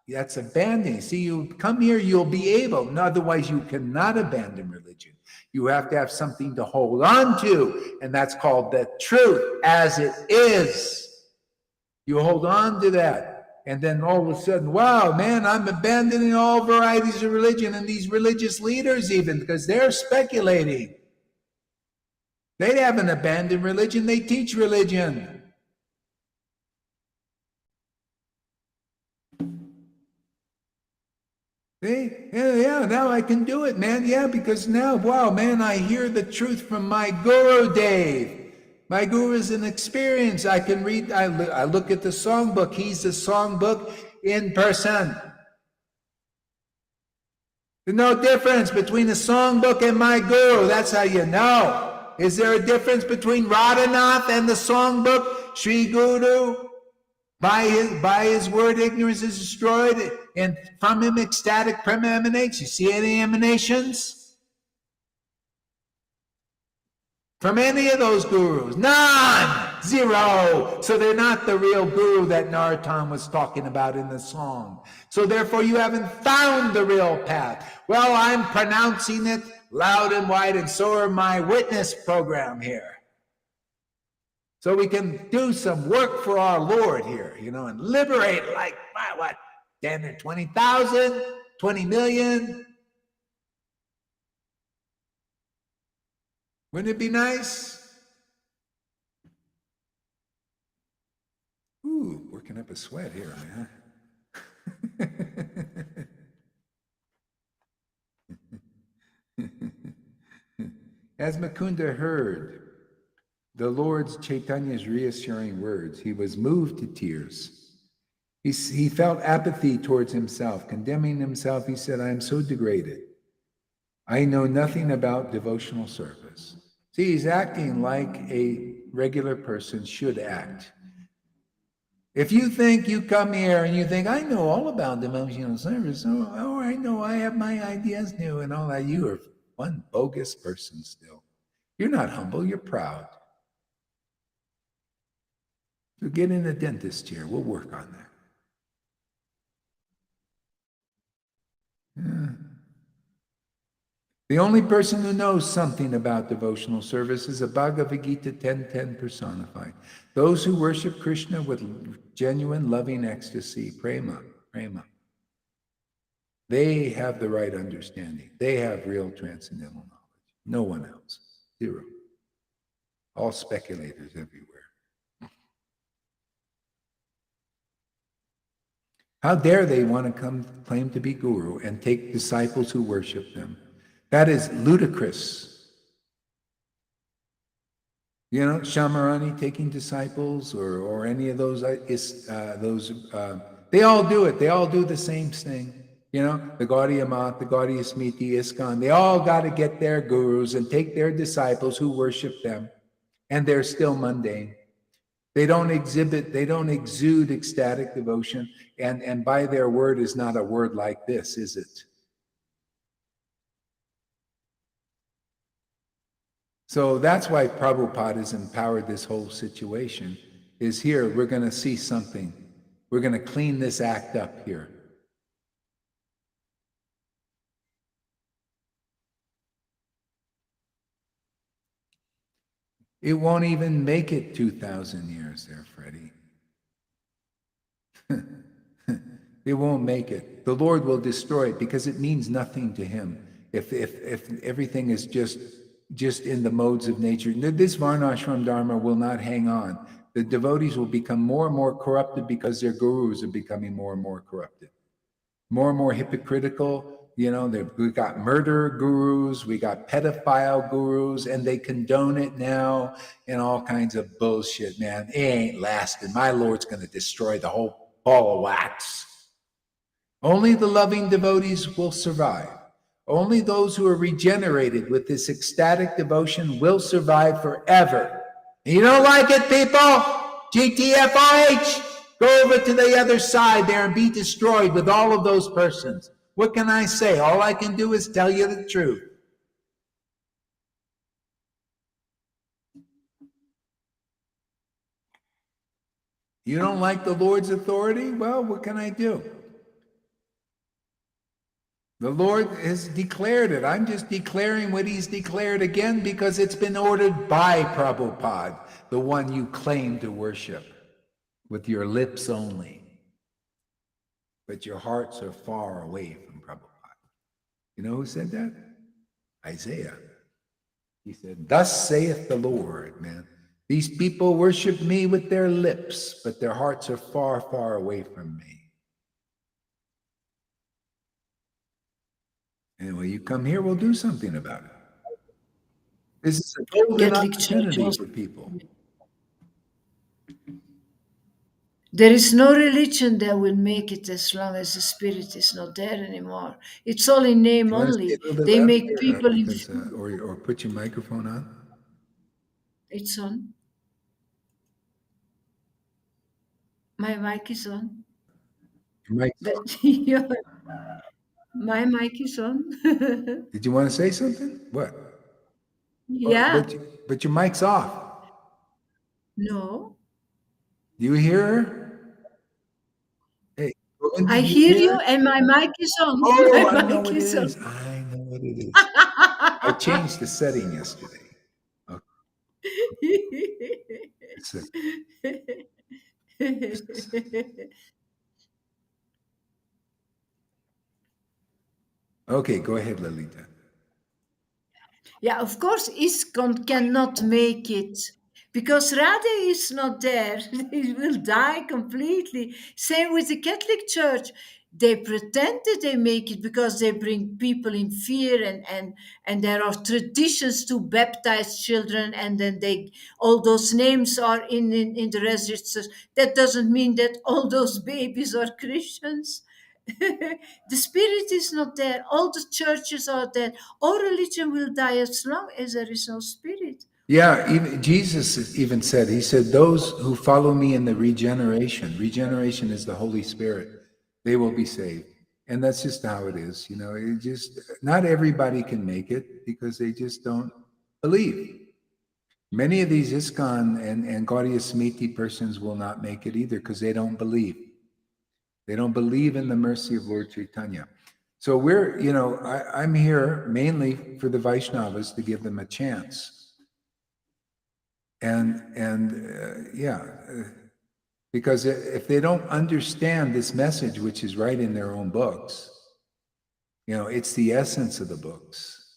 That's abandoning. See, you come here, you'll be able. Otherwise, you cannot abandon religion. You have to have something to hold on to, and that's called the truth as it is. You hold on to that, and then all of a sudden, wow, man, I'm abandoning all varieties of religion, and these religious leaders even, because they're speculating. They haven't abandoned religion. They teach religion. See? Yeah, now I can do it, man. Yeah, because now, wow, man, I hear the truth from my Guru, Dave. My Guru is an experience. I can read, I look at the songbook. He's the songbook in person. There's no difference between the songbook and my Guru. That's how you know. Is there a difference between Radhanath and the songbook? Sri Guru? By his word, ignorance is destroyed, and from him ecstatic prema emanates. You see any emanations? From any of those gurus? None! Zero! So they're not the real guru that Narottam was talking about in the song. So therefore you haven't found the real path. Well, I'm pronouncing it loud and wide, and so are my witness program here. So we can do some work for our Lord here, and liberate like, 10 or 20,000, 20 million. Wouldn't it be nice? Ooh, working up a sweat here, man. As Mukunda heard the Lord's Chaitanya's reassuring words, he was moved to tears. He felt apathy towards himself, condemning himself. He said, I am so degraded. I know nothing about devotional service. See, he's acting like a regular person should act. If you think you come here and you think, I know all about devotional service, oh, I know I have my ideas new and all that, you are one bogus person still. You're not humble, you're proud. So get in a dentist chair, we'll work on that. Yeah. The only person who knows something about devotional service is a Bhagavad Gita 10:10 personified. Those who worship Krishna with genuine loving ecstasy, prema, they have the right understanding. They have real transcendental knowledge. No one else. Zero. All speculators everywhere. How dare they want to claim to be guru and take disciples who worship them? That is ludicrous. You know, Shamarani taking disciples or any of those, they all do it. They all do the same thing. You know, the Gaudiya Math, the Gaudiya Smriti, ISKCON, they all got to get their gurus and take their disciples who worship them, and they're still mundane. They don't exude ecstatic devotion, and by their word is not a word like this, is it? So that's why Prabhupada has empowered this whole situation, is here, we're going to see something. We're going to clean this act up here. It won't even make it 2,000 years there, Freddie. It won't make it. The Lord will destroy it because it means nothing to him. If everything is just in the modes of nature, this Varnashram Dharma will not hang on. The devotees will become more and more corrupted because their gurus are becoming more and more corrupted. More and more hypocritical. You know, we got murder gurus, we got pedophile gurus, and they condone it now and all kinds of bullshit, man. It ain't lasting. My Lord's going to destroy the whole ball of wax. Only the loving devotees will survive. Only those who are regenerated with this ecstatic devotion will survive forever. You don't like it, people? GTFIH! Go over to the other side there and be destroyed with all of those persons. What can I say? All I can do is tell you the truth. You don't like the Lord's authority? Well, what can I do? The Lord has declared it. I'm just declaring what he's declared again because it's been ordered by Prabhupada, the one you claim to worship with your lips only. But your hearts are far away from Prabhupada. You know who said that? Isaiah. He said, thus saith the Lord, man. These people worship me with their lips, but their hearts are far, far away from me. Anyway, you come here, we'll do something about it. This is a golden opportunity for people. There is no religion that will make it as long as the spirit is not there anymore. It's all in name only. They make people... or put your microphone on. It's on. My mic is on. Your mic's on. My mic is on. Did you want to say something? What? Yeah. But your mic's off. No. Do you hear her? Hey, I hear you and my mic is on. Oh, I know what it is. I know what it is. I changed the setting yesterday. Okay, go ahead, Lalita. Yeah, of course, ISKCON cannot make it because Radhe is not there. He will die completely. Same with the Catholic Church. They pretend that they make it because they bring people in fear, and there are traditions to baptize children, and then they all those names are in the registers. That doesn't mean that all those babies are Christians. The spirit is not there. All the churches are dead. All religion will die as long as there is no spirit. Yeah, even Jesus even said, he said, those who follow me in the regeneration is the Holy Spirit, they will be saved. And that's just how it is. You know, it just, not everybody can make it because they just don't believe. Many of these ISKCON and Gaudiya Samiti persons will not make it either because they don't believe. They don't believe in the mercy of Lord Chaitanya. So we're, you know, I'm here mainly for the Vaishnavas to give them a chance. Because if they don't understand this message, which is right in their own books, you know, it's the essence of the books,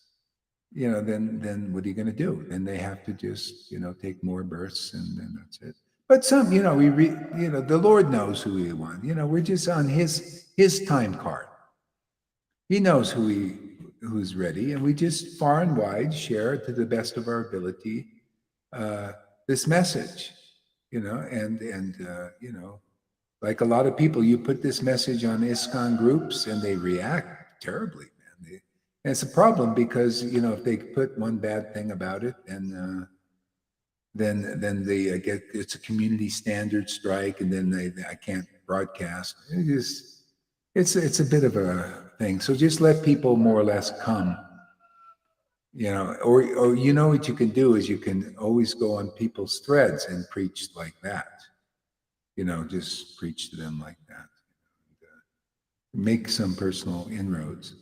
you know, then what are you going to do? Then they have to just, you know, take more births and then that's it. But some, you know, you know, the Lord knows who we want. You know, we're just on his time card. He knows who's ready, and we just far and wide share to the best of our ability this message, you know, and you know, like a lot of people, you put this message on ISKCON groups and they react terribly, man. And it's a problem because, you know, if they put one bad thing about it, then they get, it's a community standard strike, and then I can't broadcast. It's a bit of a thing. So just let people more or less come. You know, or you know what you can do is you can always go on people's threads and preach like that. You know, just preach to them like that. Make some personal inroads.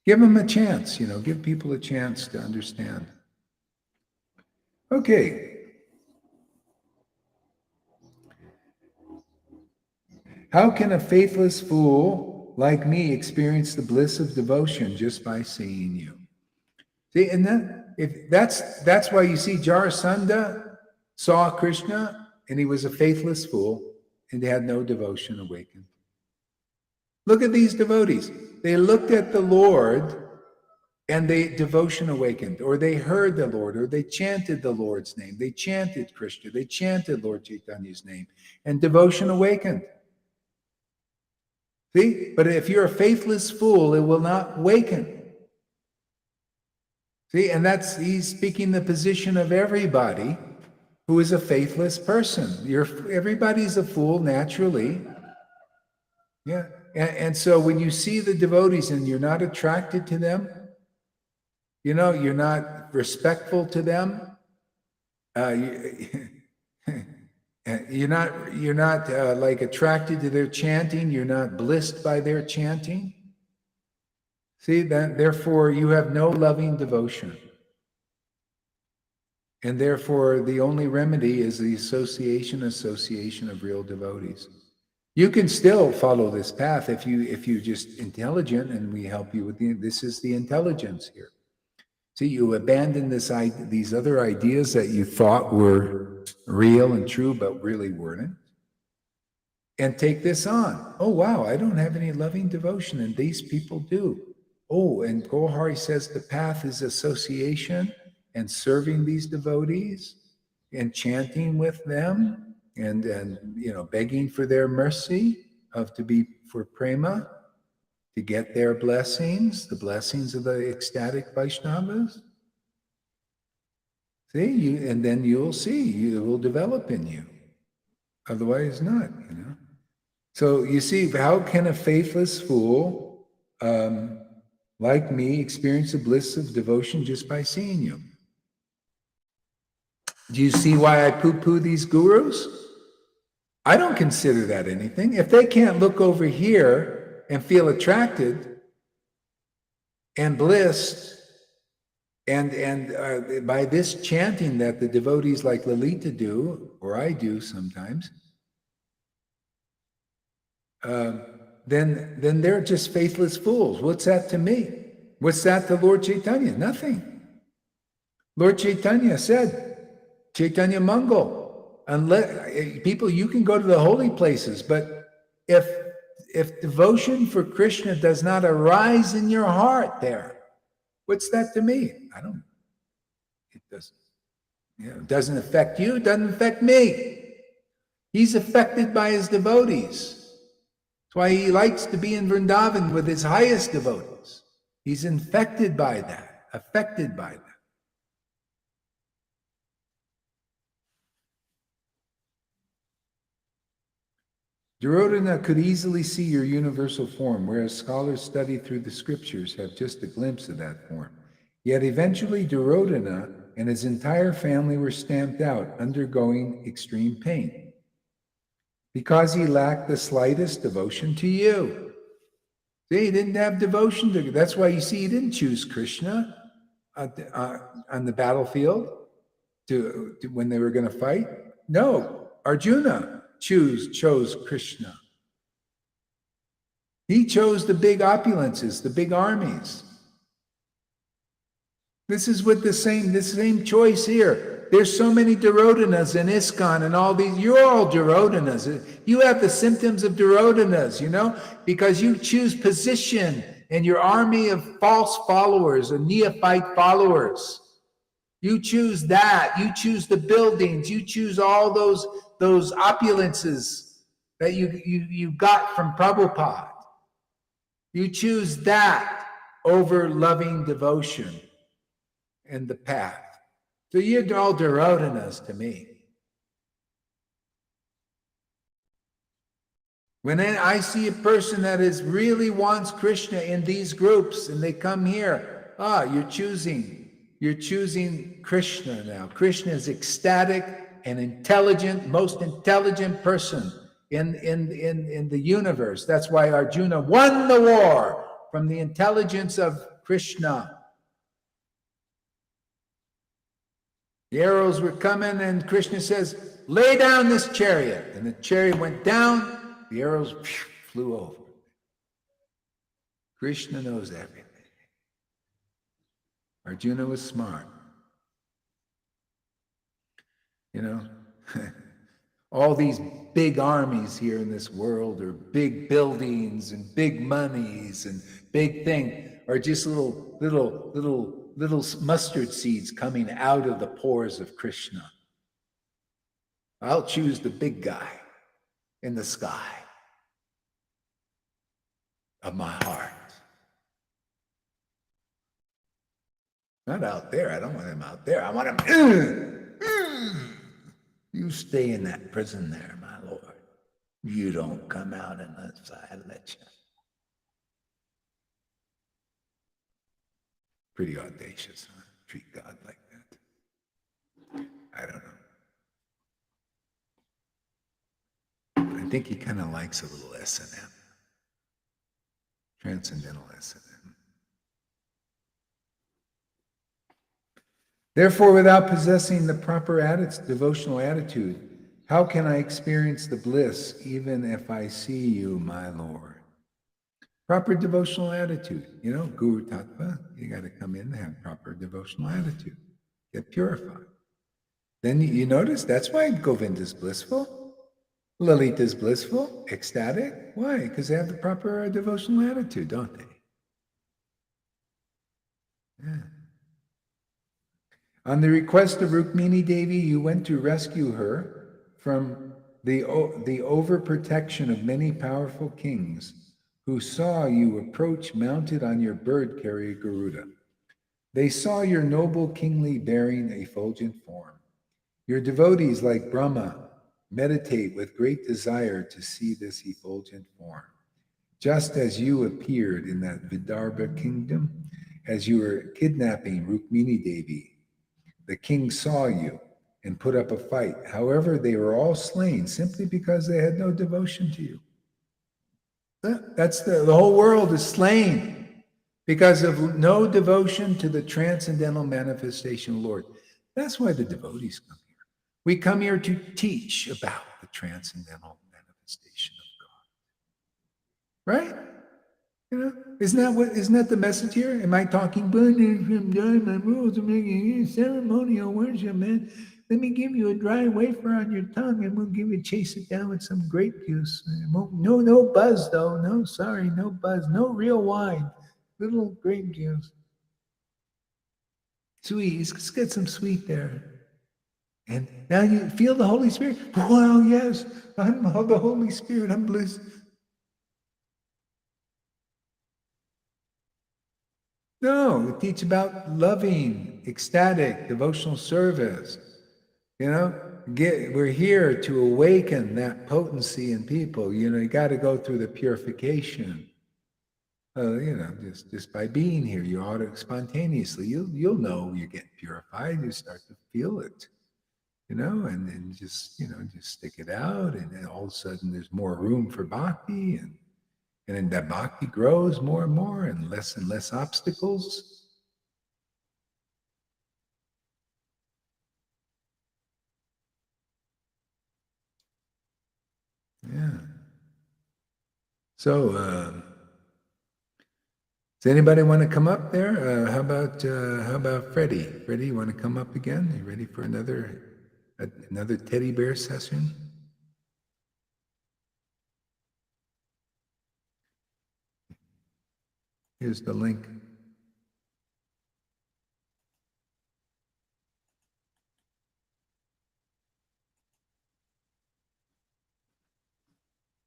Give them a chance, you know, give people a chance to understand. Okay. How can a faithless fool like me experience the bliss of devotion just by seeing you? See, and that's why you see Jarasandha saw Krishna and he was a faithless fool and they had no devotion awakened. Look at these devotees. They looked at the Lord and devotion awakened, or they heard the Lord, or they chanted the Lord's name. They chanted Krishna. They chanted Lord Chaitanya's name, and devotion awakened. See, but if you're a faithless fool, it will not awaken. See, and he's speaking the position of everybody who is a faithless person. Everybody's a fool naturally. Yeah. And so when you see the devotees and you're not attracted to them, you know, you're not respectful to them, you're not like attracted to their chanting, you're not blissed by their chanting. See, that therefore you have no loving devotion. And therefore the only remedy is the association of real devotees. You can still follow this path if you're just intelligent, and we help you with this is the intelligence here. See, you abandon these other ideas that you thought were real and true, but really weren't. And take this on. Oh, wow, I don't have any loving devotion, and these people do. Oh, and Gohari says the path is association and serving these devotees and chanting with them and you know, begging for their mercy for prema, to get their blessings, the blessings of the ecstatic Vaishnavas. See, and then you'll see, it will develop in you. Otherwise not, you know. So you see, how can a faithless fool like me experience the bliss of devotion just by seeing you? Do you see why I poo-poo these gurus? I don't consider that anything. If they can't look over here and feel attracted and blissed, and by this chanting that the devotees like Lalita do, or I do sometimes, then they're just faithless fools. What's that to me? What's that to Lord Chaitanya? Nothing. Lord Chaitanya said, Chaitanya Mangal. Unless people, you can go to the holy places, but if devotion for Krishna does not arise in your heart there, what's that to me? It doesn't. It doesn't affect you, it doesn't affect me. He's affected by his devotees. That's why he likes to be in Vrindavan with his highest devotees. He's infected by that, affected by that. Duryodhana could easily see your universal form, whereas scholars studied through the scriptures have just a glimpse of that form. Yet eventually Duryodhana and his entire family were stamped out, undergoing extreme pain, because he lacked the slightest devotion to you. See, he didn't have devotion to you. That's why you see he didn't choose Krishna on the battlefield when they were going to fight. No, Arjuna chose Krishna. He chose the big opulences, the big armies. This is with the same choice here. There's so many Duryodhanas in ISKCON and all these. You're all Duryodhanas. You have the symptoms of Duryodhanas, because you choose position in your army of false followers, of neophyte followers. You choose that. You choose the buildings. You choose all those opulences that you got from Prabhupada. You choose that over loving devotion and the path. So you're all Duryodhanas to me. When I see a person that really wants Krishna in these groups and they come here, you're choosing Krishna now. Krishna is ecstatic and intelligent, most intelligent person in the universe. That's why Arjuna won the war, from the intelligence of Krishna. The arrows were coming, and Krishna says, lay down this chariot. And the chariot went down, the arrows flew over. Krishna knows everything. Arjuna was smart. All these big armies here in this world, or big buildings and big monies and big things, are just little mustard seeds coming out of the pores of Krishna. I'll choose the big guy in the sky of my heart. Not out there. I don't want him out there. I want him. You stay in that prison there, my Lord. You don't come out unless I let you. Pretty audacious, huh? Treat God like that. I don't know. I think he kind of likes a little S&M. Transcendental S&M. Therefore, without possessing the proper devotional attitude, how can I experience the bliss even if I see you, my Lord? Proper devotional attitude. Guru Tattva, you got to come in and have proper devotional attitude. Get purified. Then you notice that's why Govinda's blissful. Lalita's blissful, ecstatic. Why? Because they have the proper devotional attitude, don't they? Yeah. On the request of Rukmini Devi, you went to rescue her from the overprotection of many powerful kings who saw you approach mounted on your bird carrier Garuda. They saw your noble kingly bearing effulgent form. Your devotees, like Brahma, meditate with great desire to see this effulgent form. Just as you appeared in that Vidarbha kingdom, as you were kidnapping Rukmini Devi, the king saw you and put up a fight. However, they were all slain simply because they had no devotion to you. That's the whole world is slain because of no devotion to the transcendental manifestation of the Lord. That's why the devotees come here. We come here to teach about the transcendental manifestation of God. Right? Isn't that the message here? Am I talking rules, I'm making ceremonial worship, man? let me give you a dry wafer on your tongue, and we'll give you chase it down with some grape juice. No buzz though. No, sorry, no buzz. No real wine. Little grape juice. Sweet. Let's get some sweet there. And now you feel the Holy Spirit. Wow, yes, I'm the Holy Spirit. I'm blessed. No, we teach about loving, ecstatic, devotional service. We're here to awaken that potency in people. You got to go through the purification. Just by being here, you spontaneously, you'll know you're getting purified. You start to feel it. And then just stick it out, and then all of a sudden there's more room for bhakti, and then that bhakti grows more and more, and less obstacles. Yeah. So, does anybody want to come up there? How about Freddie? Freddie, you want to come up again? You ready for another teddy bear session? Here's the link.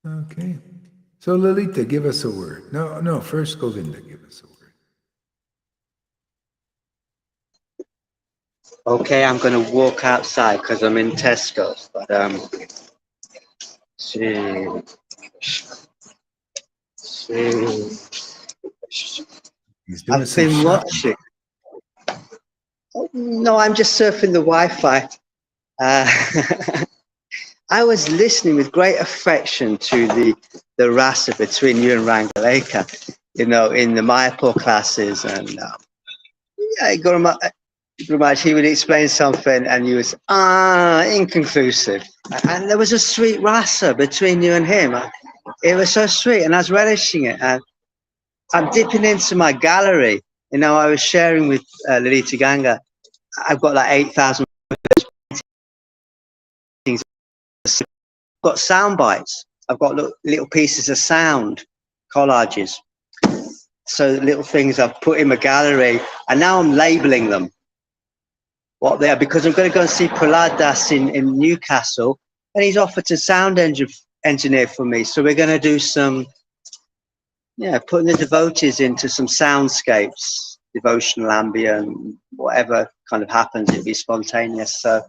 Okay. So Lolita, give us a word. No, first Govinda, give us a word. Okay, I'm going to walk outside because I'm in Tesco's. But I've been watching. Oh, no, I'm just surfing the Wi-Fi. I was listening with great affection to the rasa between you and Rangalekha, in the Mayapur classes, and Guru Maharaj, he would explain something, and he was inconclusive, and there was a sweet rasa between you and him. It was so sweet, and I was relishing it. And I'm dipping into my gallery. I was sharing with Lalita Ganga. I've got like 8,000 things. I've got sound bites. I've got little pieces of sound collages. So little things I've put in my gallery, and now I'm labeling them. What they are, because I'm going to go and see Prahlad Das in Newcastle, and he's offered to sound engineer for me. So we're going to do some, putting the devotees into some soundscapes, devotional ambient, whatever kind of happens, it'll be spontaneous. So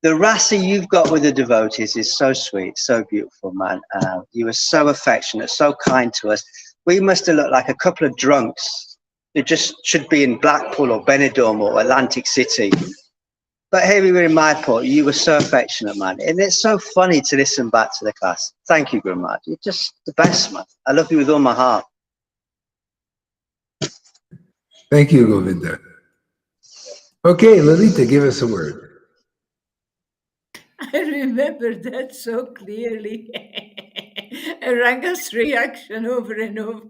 the rasa you've got with the devotees is so sweet, so beautiful, man. You were so affectionate, so kind to us. We must have looked like a couple of drunks who just should be in Blackpool or Benidorm or Atlantic City. But here we were in Mayapur. You were so affectionate, man. And it's so funny to listen back to the class. Thank you, Guru Maharaj. You're just the best, man. I love you with all my heart. Thank you, Govinda. Okay, Lalita, give us a word. I remember that so clearly. Ranga's reaction over and over.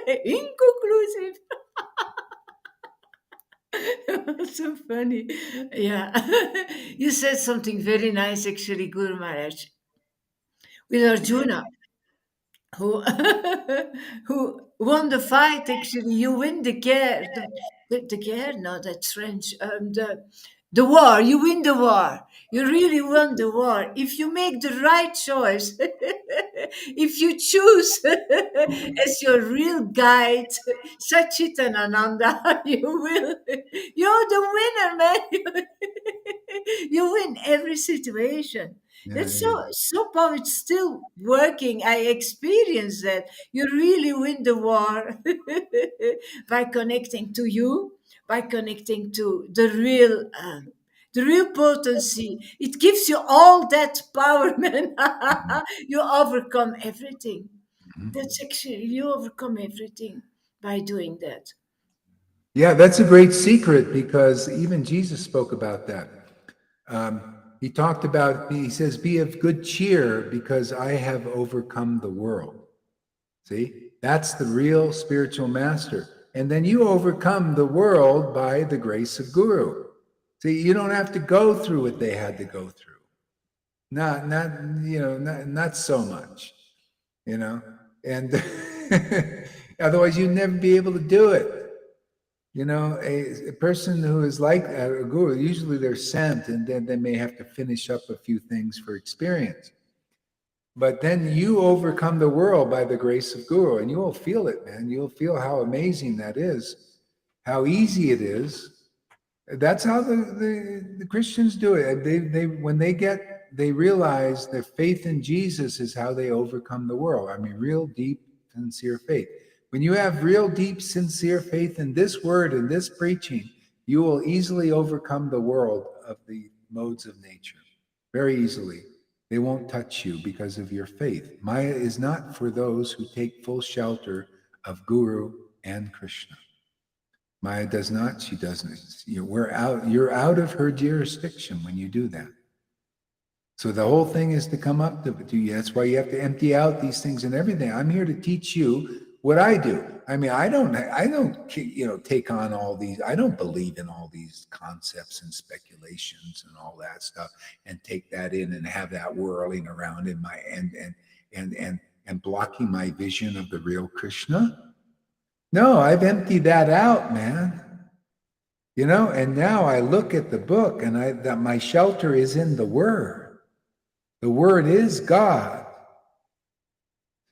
Inconclusive. So funny. Yeah. You said something very nice, actually, Guru Maharaj. With Arjuna, who who won the fight. Actually, you win the care. The care? No, that's French. The war. You win the war. You really won the war if you make the right choice. If you choose as your real guide, Sachitananda, you will. You're the winner, man. You win every situation. That's so powerful. It's still working. I experienced that. You really win the war by connecting to you, by connecting to the real potency. It gives you all that power, man. You overcome everything. That's actually, you overcome everything by doing that. Yeah, that's a great secret, because even Jesus spoke about that. He talked about, he says, be of good cheer because I have overcome the world. See, that's the real spiritual master. And then you overcome the world by the grace of Guru. See, you don't have to go through what they had to go through. Not so much, and otherwise you'd never be able to do it. A person who is like a guru, usually they're sent and then they may have to finish up a few things for experience. But then you overcome the world by the grace of Guru, and you will feel it, man. You'll feel how amazing that is, how easy it is. That's how the Christians do it. When they realize that faith in Jesus is how they overcome the world. I mean, real deep, sincere faith. When you have real deep, sincere faith in this word and this preaching, you will easily overcome the world of the modes of nature, very easily. They won't touch you because of your faith. Maya is not for those who take full shelter of Guru and Krishna. Maya does not, she doesn't. You're out of her jurisdiction when you do that. So the whole thing is to come up to you. That's why you have to empty out these things and everything. I'm here to teach you what I do. I mean, I don't take on all these. I don't believe in all these concepts and speculations and all that stuff and take that in and have that whirling around in my and blocking my vision of the real Krishna. No, I've emptied that out, man. And now I look at the book and that my shelter is in the Word. The Word is God.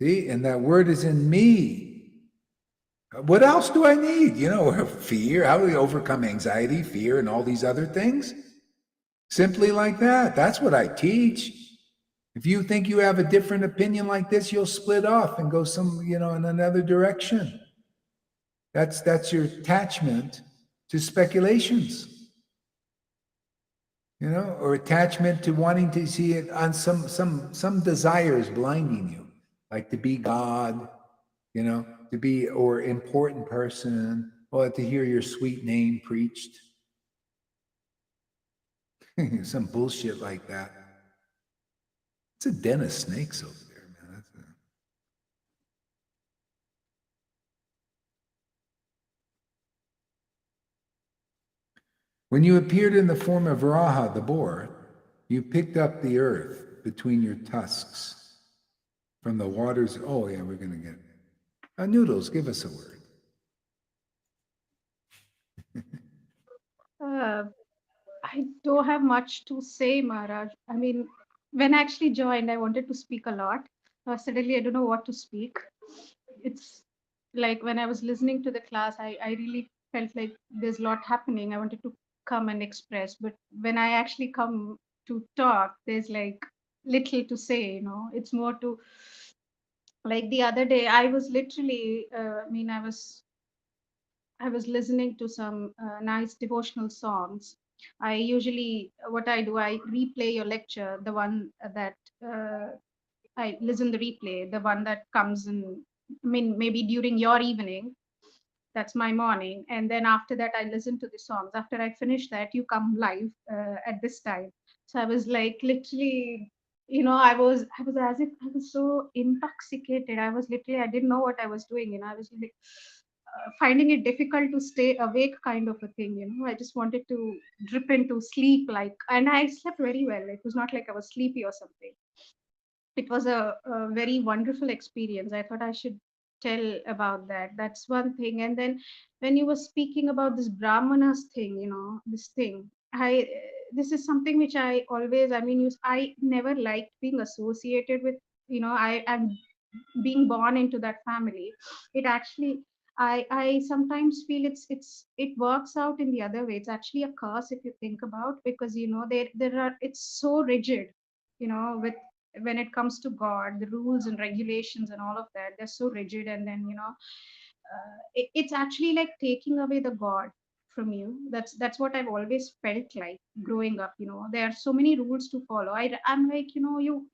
See, and that Word is in me. What else do I need? Fear. How do we overcome anxiety, fear, and all these other things? Simply like that. That's what I teach. If you think you have a different opinion like this, you'll split off and go in another direction. That's your attachment to speculations. Or attachment to wanting to see it on some desires blinding you, like to be God, to be or important person, or to hear your sweet name preached. Some bullshit like that. It's a den of snakes over there, man. When you appeared in the form of Varaha, the boar, you picked up the earth between your tusks from the waters. Oh, yeah, we're going to get Noodles, give us a word. I don't have much to say, Maharaj. I mean, when I actually joined, I wanted to speak a lot. Suddenly, I don't know what to speak. It's like when I was listening to the class, I really felt like there's a lot happening. I wanted to come and express. But when I actually come to talk, there's like little to say, It's more to, like the other day, I was literally, I was listening to some nice devotional songs. I usually, what I do, I replay your lecture, the one that I listen the replay, the one that comes in, maybe during your evening. That's my morning. And then after that, I listen to the songs. After I finish that, you come live at this time. So I was like literally, I was as if I was so intoxicated. I was literally, I didn't know what I was doing. I was like, finding it difficult to stay awake kind of a thing. I just wanted to drip into sleep, and I slept very well. It was not like I was sleepy or something. It was a very wonderful experience. I thought I should tell about that. That's one thing. And then when you were speaking about this brahmanas thing, this thing, I this is something which I always, I never liked being associated with. I'm being born into that family. It actually, I sometimes feel it works out in the other way. It's actually a curse if you think about, because there are, it's so rigid, with when it comes to God, the rules and regulations and all of that, they're so rigid. And then it's actually like taking away the God from you. That's what I've always felt like growing up. There are so many rules to follow. I'm like, you,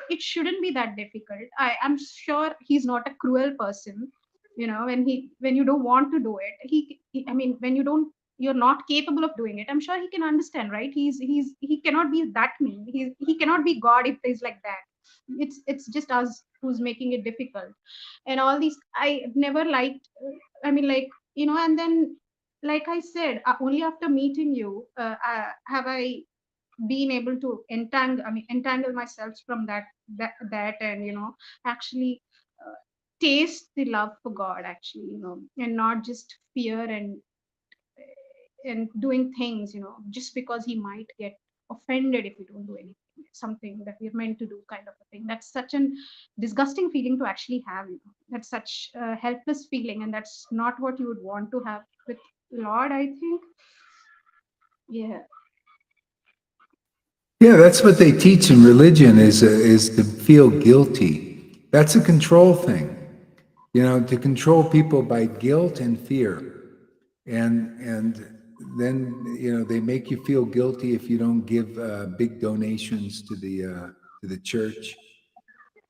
it shouldn't be that difficult. I'm sure he's not a cruel person. When you don't want to do it, when you're not capable of doing it, I'm sure he can understand, right? He cannot be that mean. He cannot be God if he's like that. It's just us who's making it difficult. And all these, I never liked, and then like I said, only after meeting you have I been able to entangle myself from that and actually taste the love for God, actually, and not just fear and doing things, just because he might get offended if we don't do anything, something that we're meant to do, kind of a thing. That's such an disgusting feeling to actually have. That's such a helpless feeling, and that's not what you would want to have with Lord, I think. Yeah. Yeah, that's what they teach in religion is to feel guilty. That's a control thing. To control people by guilt and fear. And then they make you feel guilty if you don't give big donations to the church.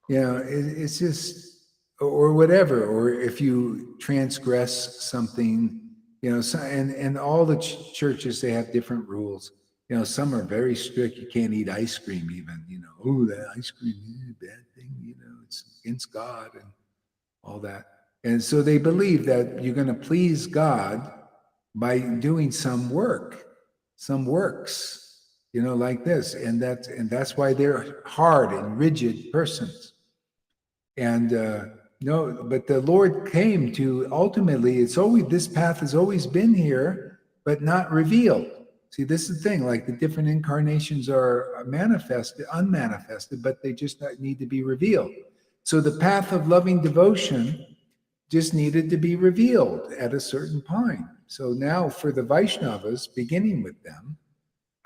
It's just, or whatever, or if you transgress something, and all the churches, they have different rules. Some are very strict. You can't eat ice cream even. Oh, that ice cream is a bad thing. It's against God and all that. And so they believe that you're going to please God by doing some work, some works, like this. And that's why they're hard and rigid persons. And no, but the Lord came to ultimately, it's always, this path has always been here, but not revealed. See, this is the thing, like the different incarnations are manifested, unmanifested, but they just need to be revealed. So the path of loving devotion just needed to be revealed at a certain point. So now for the Vaishnavas, beginning with them,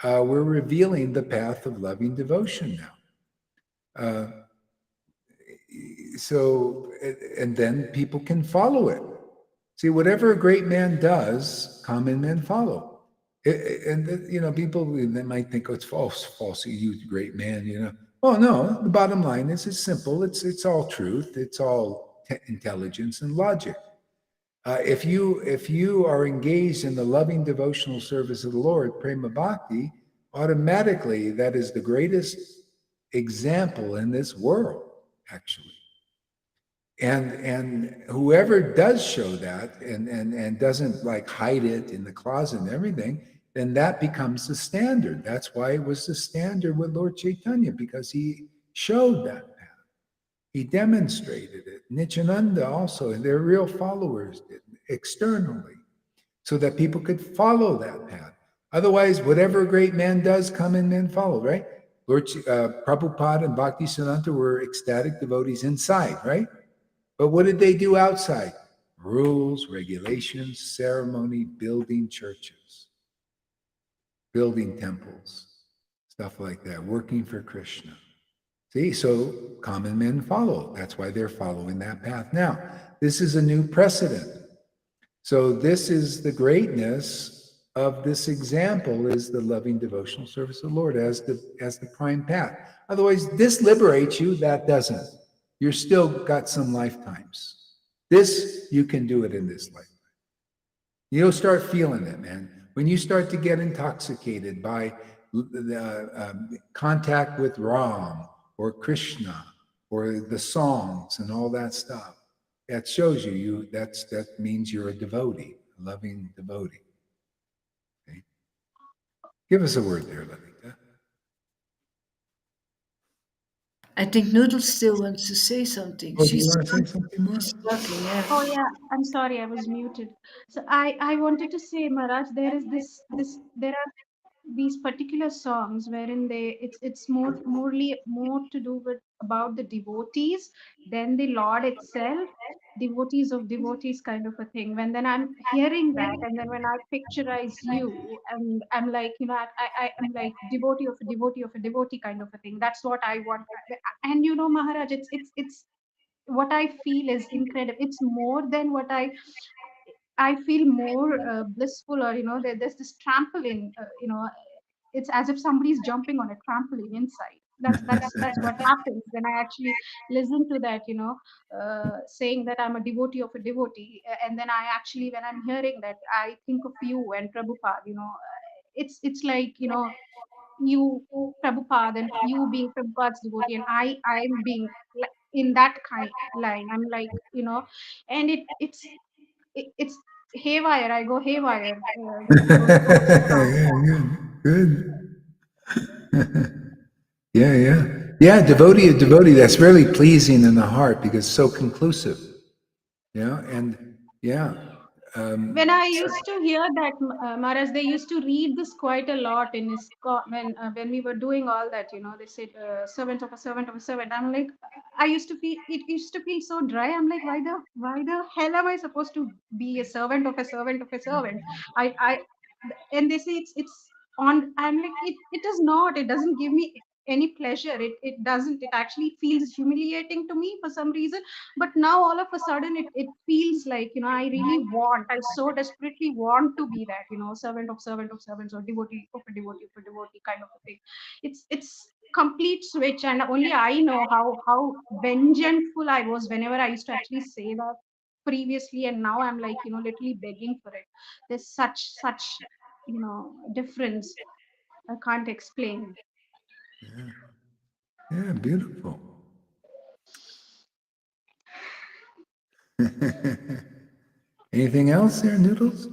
we're revealing the path of loving devotion now. So, and then people can follow it. See, whatever a great man does, common men follow. And people they might think, oh, it's false. You great man. Oh no, the bottom line is it's simple. It's all truth. It's all intelligence and logic. If you are engaged in the loving devotional service of the Lord, prema bhakti, automatically that is the greatest example in this world, actually. And whoever does show that and doesn't like hide it in the closet and everything, then that becomes the standard. That's why it was the standard with Lord Chaitanya, because he showed that path. He demonstrated it. Nityananda also, and their real followers did externally, so that people could follow that path. Otherwise, whatever a great man does, common men follow, right? Lord Prabhupada and Bhaktisiddhanta were ecstatic devotees inside, right? But what did they do outside? Rules, regulations, ceremony, building churches, building temples, stuff like that, working for Krishna. See, so common men follow. That's why they're following that path. Now, this is a new precedent. So this is the greatness of this example, is the loving devotional service of the Lord as the prime path. Otherwise, this liberates you, that doesn't. You're still got some lifetimes. This, you can do it in this lifetime. You'll start feeling it, man. When you start to get intoxicated by contact with Ram or Krishna or the songs and all that stuff, that shows you that means you're a devotee, a loving devotee. Okay? Give us a word there, Lavita. I think Noodle still wants to say something. Oh, do you She's want to say something more? talking, yeah. Oh yeah, I'm sorry, I was muted. So I wanted to say, Maharaj, there is there are these particular songs wherein it's more to do with about the devotees than the Lord itself, devotees of devotees, kind of a thing. When then I'm hearing that, and then when I picturize you, and I'm like, I'm like devotee of a devotee of a devotee, kind of a thing. That's what I want. And Maharaj, it's what I feel is incredible. It's more than what I feel more blissful, or there's this trampoline. It's as if somebody's jumping on a trampoline inside. That's what happens when I actually listen to that. Saying that I'm a devotee of a devotee, and then I actually, when I'm hearing that, I think of you and Prabhupada. It's like you Prabhupada, and you being Prabhupada's devotee, and I'm being in that kind line. I'm like, and it's haywire. I go haywire with those songs. Yeah, good. Yeah. Devotee, a devotee. That's really pleasing in the heart because it's so conclusive. Yeah, and yeah. When I used to hear that, Maharaj, they used to read this quite a lot in his when we were doing all that. They said servant of a servant of a servant. I'm like, I used to feel it used to feel so dry. I'm like, why the hell am I supposed to be a servant of a servant of a servant? I and they say it's on. I'm like, it is not. It doesn't give me any pleasure. It doesn't. It actually feels humiliating to me for some reason. But now all of a sudden it feels like, I so desperately want to be that, servant of servants, or devotee of a devotee kind of a thing. It's complete switch, and only I know how vengeful I was whenever I used to actually say that previously, and now I'm like, literally begging for it. There's such difference I can't explain. Yeah, beautiful. Anything else there, Noodles?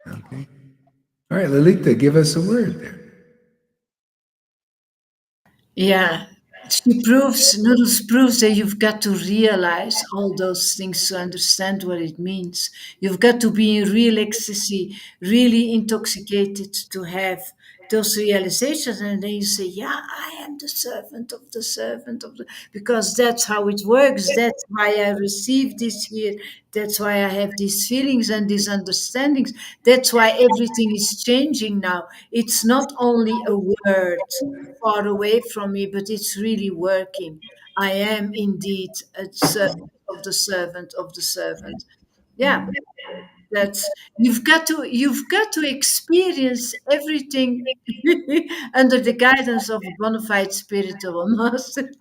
Okay. All right, Lalita, give us a word there. Yeah, Noodles proves that you've got to realize all those things to understand what it means. You've got to be in real ecstasy, really intoxicated to have those realizations. And then you say, yeah, I am the servant of the, because that's how it works. That's why I received this here. That's why I have these feelings and these understandings. That's why everything is changing now. It's not only a word far away from me, but it's really working. I am indeed a servant of the servant of the servant. Yeah, that's you've got to experience everything under the guidance of a bona fide spiritual master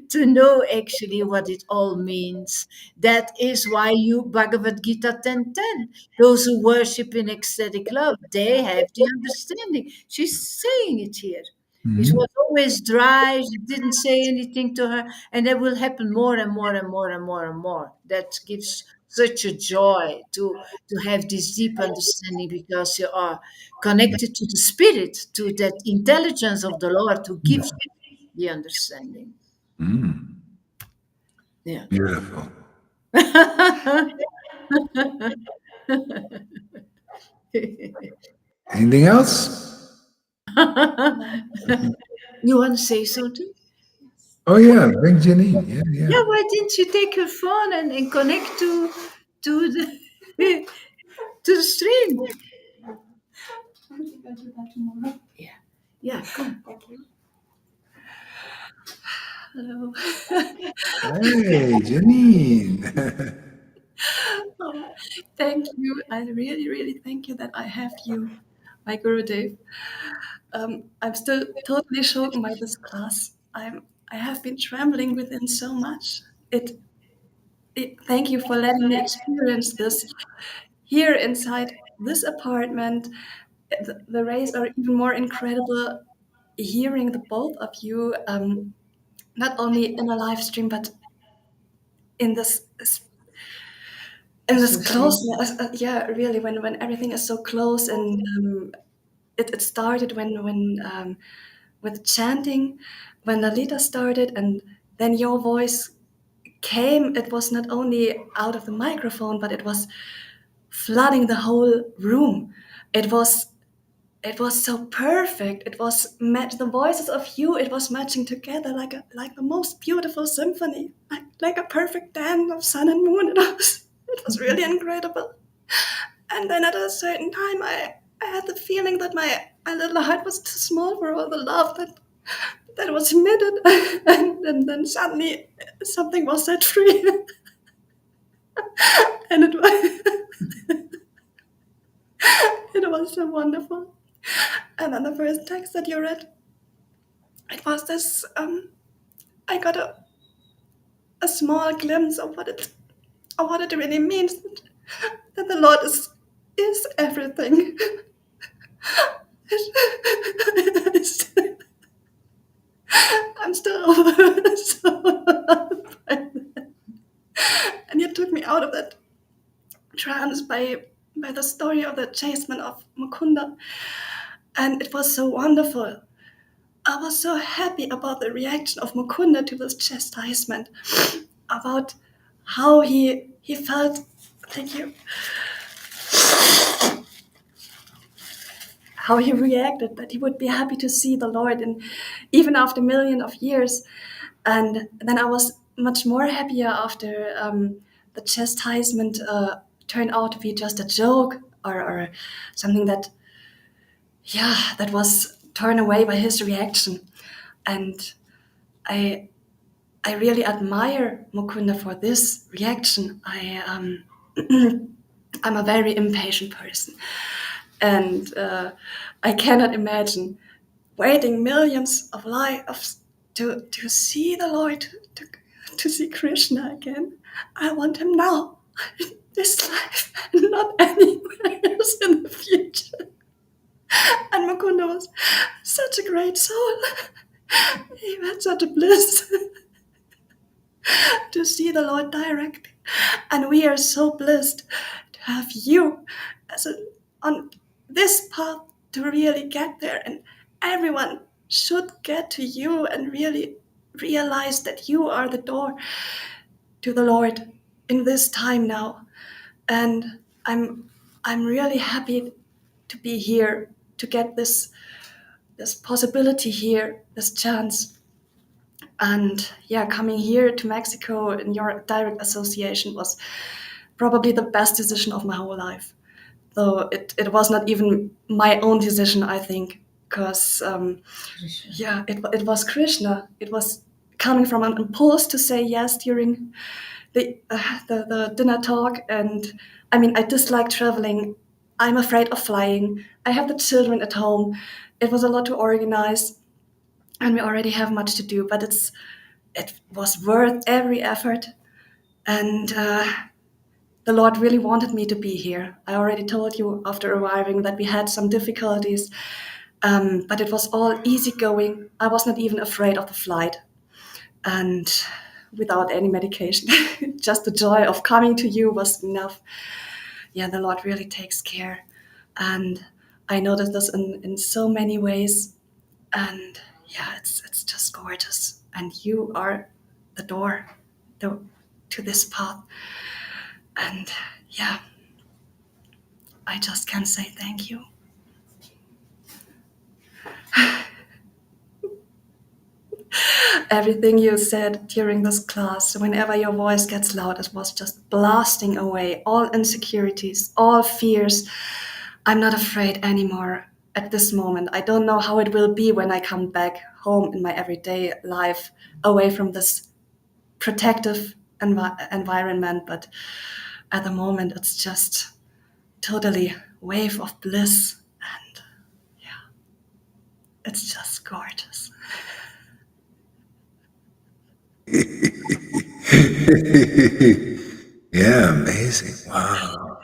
to know actually what it all means. That is why you Bhagavad Gita 10:10. Those who worship in ecstatic love, they have the understanding. She's saying it here. It was always dry. She didn't say anything to her, and that will happen more and more and more and more and more. That gives such a joy to have this deep understanding because you are connected to the spirit, to that intelligence of the Lord who gives you the understanding. Yeah. Beautiful. Anything else? You want to say something? Oh yeah, bring Janine. Yeah. Yeah, why didn't you take your phone and connect to the to the stream? Yeah. Yeah, come. Hello. Hey, Janine. Oh, thank you. I really, really thank you that I have you, my Gurudev. I'm still totally shocked by this class. I have been trembling within so much. Thank you for letting me experience this here inside this apartment. The rays are even more incredible. Hearing the both of you, not only in a live stream but in this closeness, yeah, really, when everything is so close, and it started when with chanting, when Lalita started, and then your voice came. It was not only out of the microphone, but it was flooding the whole room. It was so perfect. It was the voices of you. It was matching together like the most beautiful symphony, like a perfect dance of sun and moon. It was really incredible. And then at a certain time, I had the feeling that my little heart was too small for all the love that was emitted. And then suddenly something was set free. And it was so wonderful. And then the first text that you read, it was this, I got a small glimpse of what it really means, that the Lord is everything. I'm still so And he took me out of that trance by the story of the chastisement of Mukunda. And it was so wonderful. I was so happy about the reaction of Mukunda to this chastisement, about how he felt. Thank you. How he reacted, that he would be happy to see the Lord, and even after millions of years. And then I was much more happier after the chastisement turned out to be just a joke, or something that was torn away by his reaction. And I really admire Mukunda for this reaction. I'm a very impatient person, and I cannot imagine waiting millions of lives to see the Lord, to see Krishna again. I want him now, this life, and not anywhere else in the future. And Mukunda was such a great soul. He had such a bliss to see the Lord directly. And we are so blessed to have you on this path to really get there. And everyone should get to you and really realize that you are the door to the Lord in this time now. And I'm really happy to be here, to get this possibility here, this chance. And coming here to Mexico in your direct association was probably the best decision of my whole life. Though it was not even my own decision, I think, because it was Krishna. It was coming from an impulse to say yes during the dinner talk. And I mean, I dislike traveling. I'm afraid of flying. I have the children at home. It was a lot to organize, and we already have much to do, but it was worth every effort. And the Lord really wanted me to be here. I already told you after arriving that we had some difficulties, but it was all easygoing. I was not even afraid of the flight, and without any medication. Just the joy of coming to you was enough. Yeah, the Lord really takes care. And I noticed this in so many ways. And it's just gorgeous. And you are the door to this path. And I just can say thank you. Everything you said during this class, whenever your voice gets loud, it was just blasting away all insecurities, all fears. I'm not afraid anymore at this moment. I don't know how it will be when I come back home in my everyday life, away from this protective environment, but at the moment it's just totally wave of bliss, and it's just gorgeous. Yeah, amazing. Wow.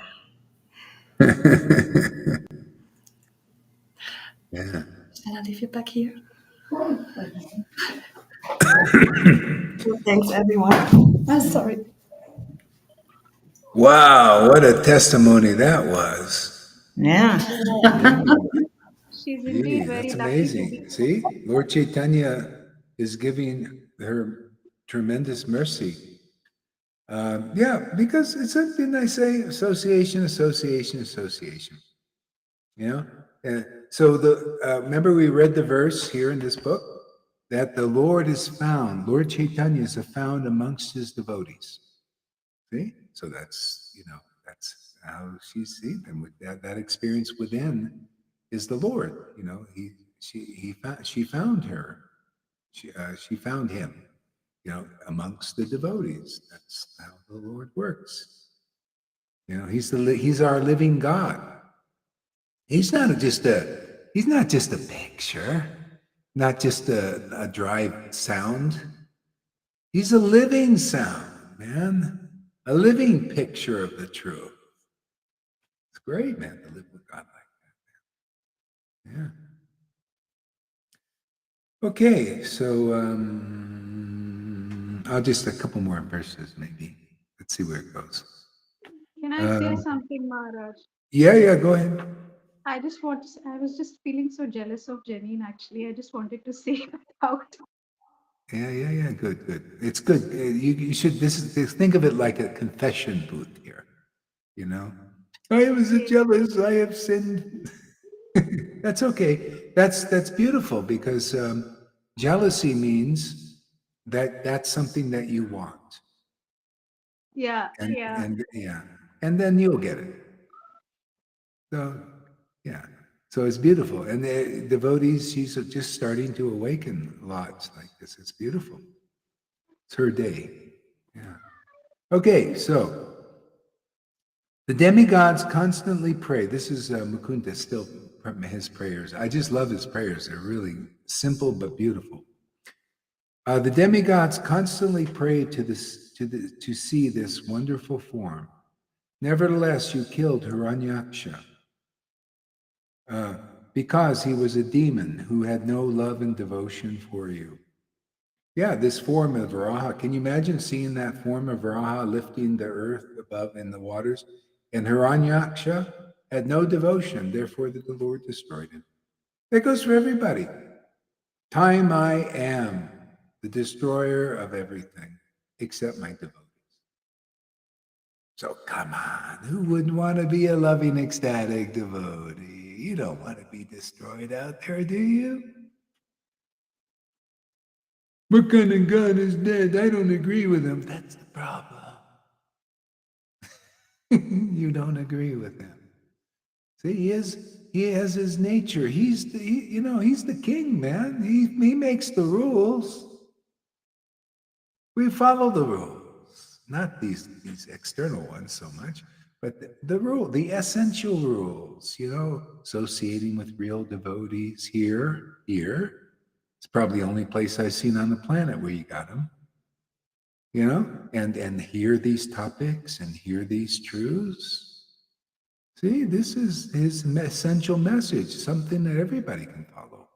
Yeah. Shall I leave you back here? Thanks, everyone. I'm sorry. Wow, what a testimony that was. Yeah. She's Gee, indeed very that's lucky to be. amazing. See, Lord Chaitanya is giving her tremendous mercy. Because it's didn't I say association. You know, so remember we read the verse here in this book that the Lord is found. Lord Chaitanya is found amongst his devotees. See, so that's that's how she sees them. With that experience within is the Lord. She found her. She found him. Amongst the devotees. That's how the Lord works. He's our living God. He's not just a picture, not just a dry sound. He's a living sound, man. A living picture of the truth. It's great, man, to live with God like that. Yeah. Okay, so I'll just a couple more verses maybe. Let's see where it goes. Can I say something, Maharaj? Yeah, go ahead. I was just feeling so jealous of Janine, actually. I just wanted to say that out. Yeah. Good. It's good. You should think of it like a confession booth here. You know, I was jealous. I have sinned. That's okay. That's beautiful because jealousy means that that's something that you want, Yeah, and yeah. and then you'll get it. So yeah, so it's beautiful, and the devotees, she's just starting to awaken lots like this. It's beautiful. It's her day. Yeah. Okay, so the demigods constantly pray. This is Mukunda still from his prayers. I just love his prayers. They're really simple but beautiful. The demigods constantly pray to see this wonderful form. Nevertheless, you killed Hiranyaksha because he was a demon who had no love and devotion for you. Yeah, this form of Varaha. Can you imagine seeing that form of Varaha lifting the earth above in the waters? And Hiranyaksha had no devotion, therefore the Lord destroyed him. That goes for everybody. Time I am the destroyer of everything except my devotees. So come on, who wouldn't want to be a loving, ecstatic devotee? You don't want to be destroyed out there, do you? Mukund God is dead. I don't agree with him. That's the problem. You don't agree with him. See, he has his nature. He's the king, man. He makes the rules. We follow the rules, not these external ones so much, but the essential rules. Associating with real devotees here. It's probably the only place I've seen on the planet where you got them. And hear these topics and hear these truths. See, this is his essential message, something that everybody can follow.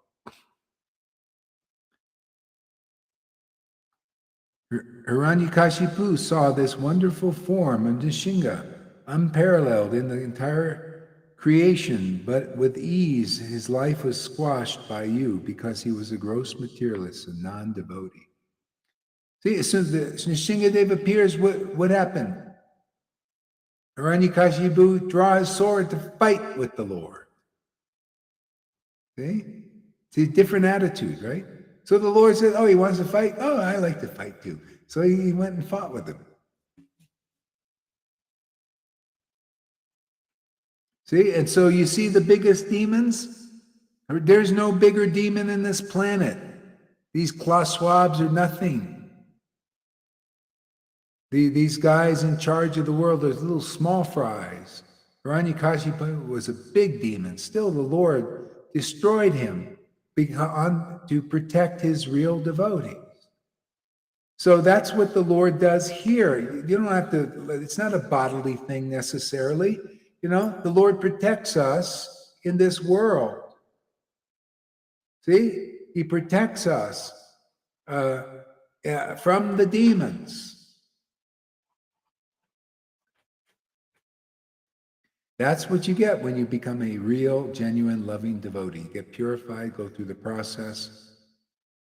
Hiranyakashipu saw this wonderful form of Nishinga, unparalleled in the entire creation, but with ease his life was squashed by you because he was a gross materialist and non-devotee. See, as soon as the Nishingadev appears, what happened? Hiranyakashipu draw his sword to fight with the Lord. See? It's a different attitude, right? So the Lord said, he wants to fight? Oh, I like to fight too. So he went and fought with him. See? And so you see the biggest demons? There's no bigger demon in this planet. These claw swabs are nothing. These guys in charge of the world, those little small fries. Hiranyakashipu was a big demon. Still, the Lord destroyed him to protect his real devotees. So that's what the Lord does here. You don't have to, it's not a bodily thing necessarily. The Lord protects us in this world. See? He protects us from the demons. That's what you get when you become a real, genuine, loving devotee. You get purified, go through the process,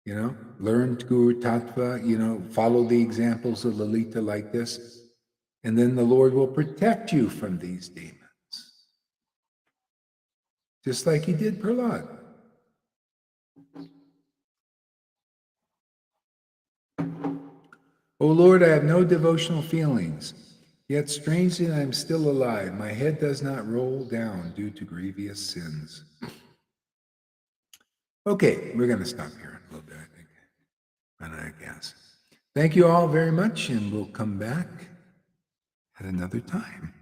learn Guru Tattva, follow the examples of Lalita like this, and then the Lord will protect you from these demons. Just like he did Prahlad. O Lord, I have no devotional feelings. Yet strangely, I am still alive. My head does not roll down due to grievous sins. Okay, we're going to stop here a little bit, I think. Run out of gas. Thank you all very much, and we'll come back at another time.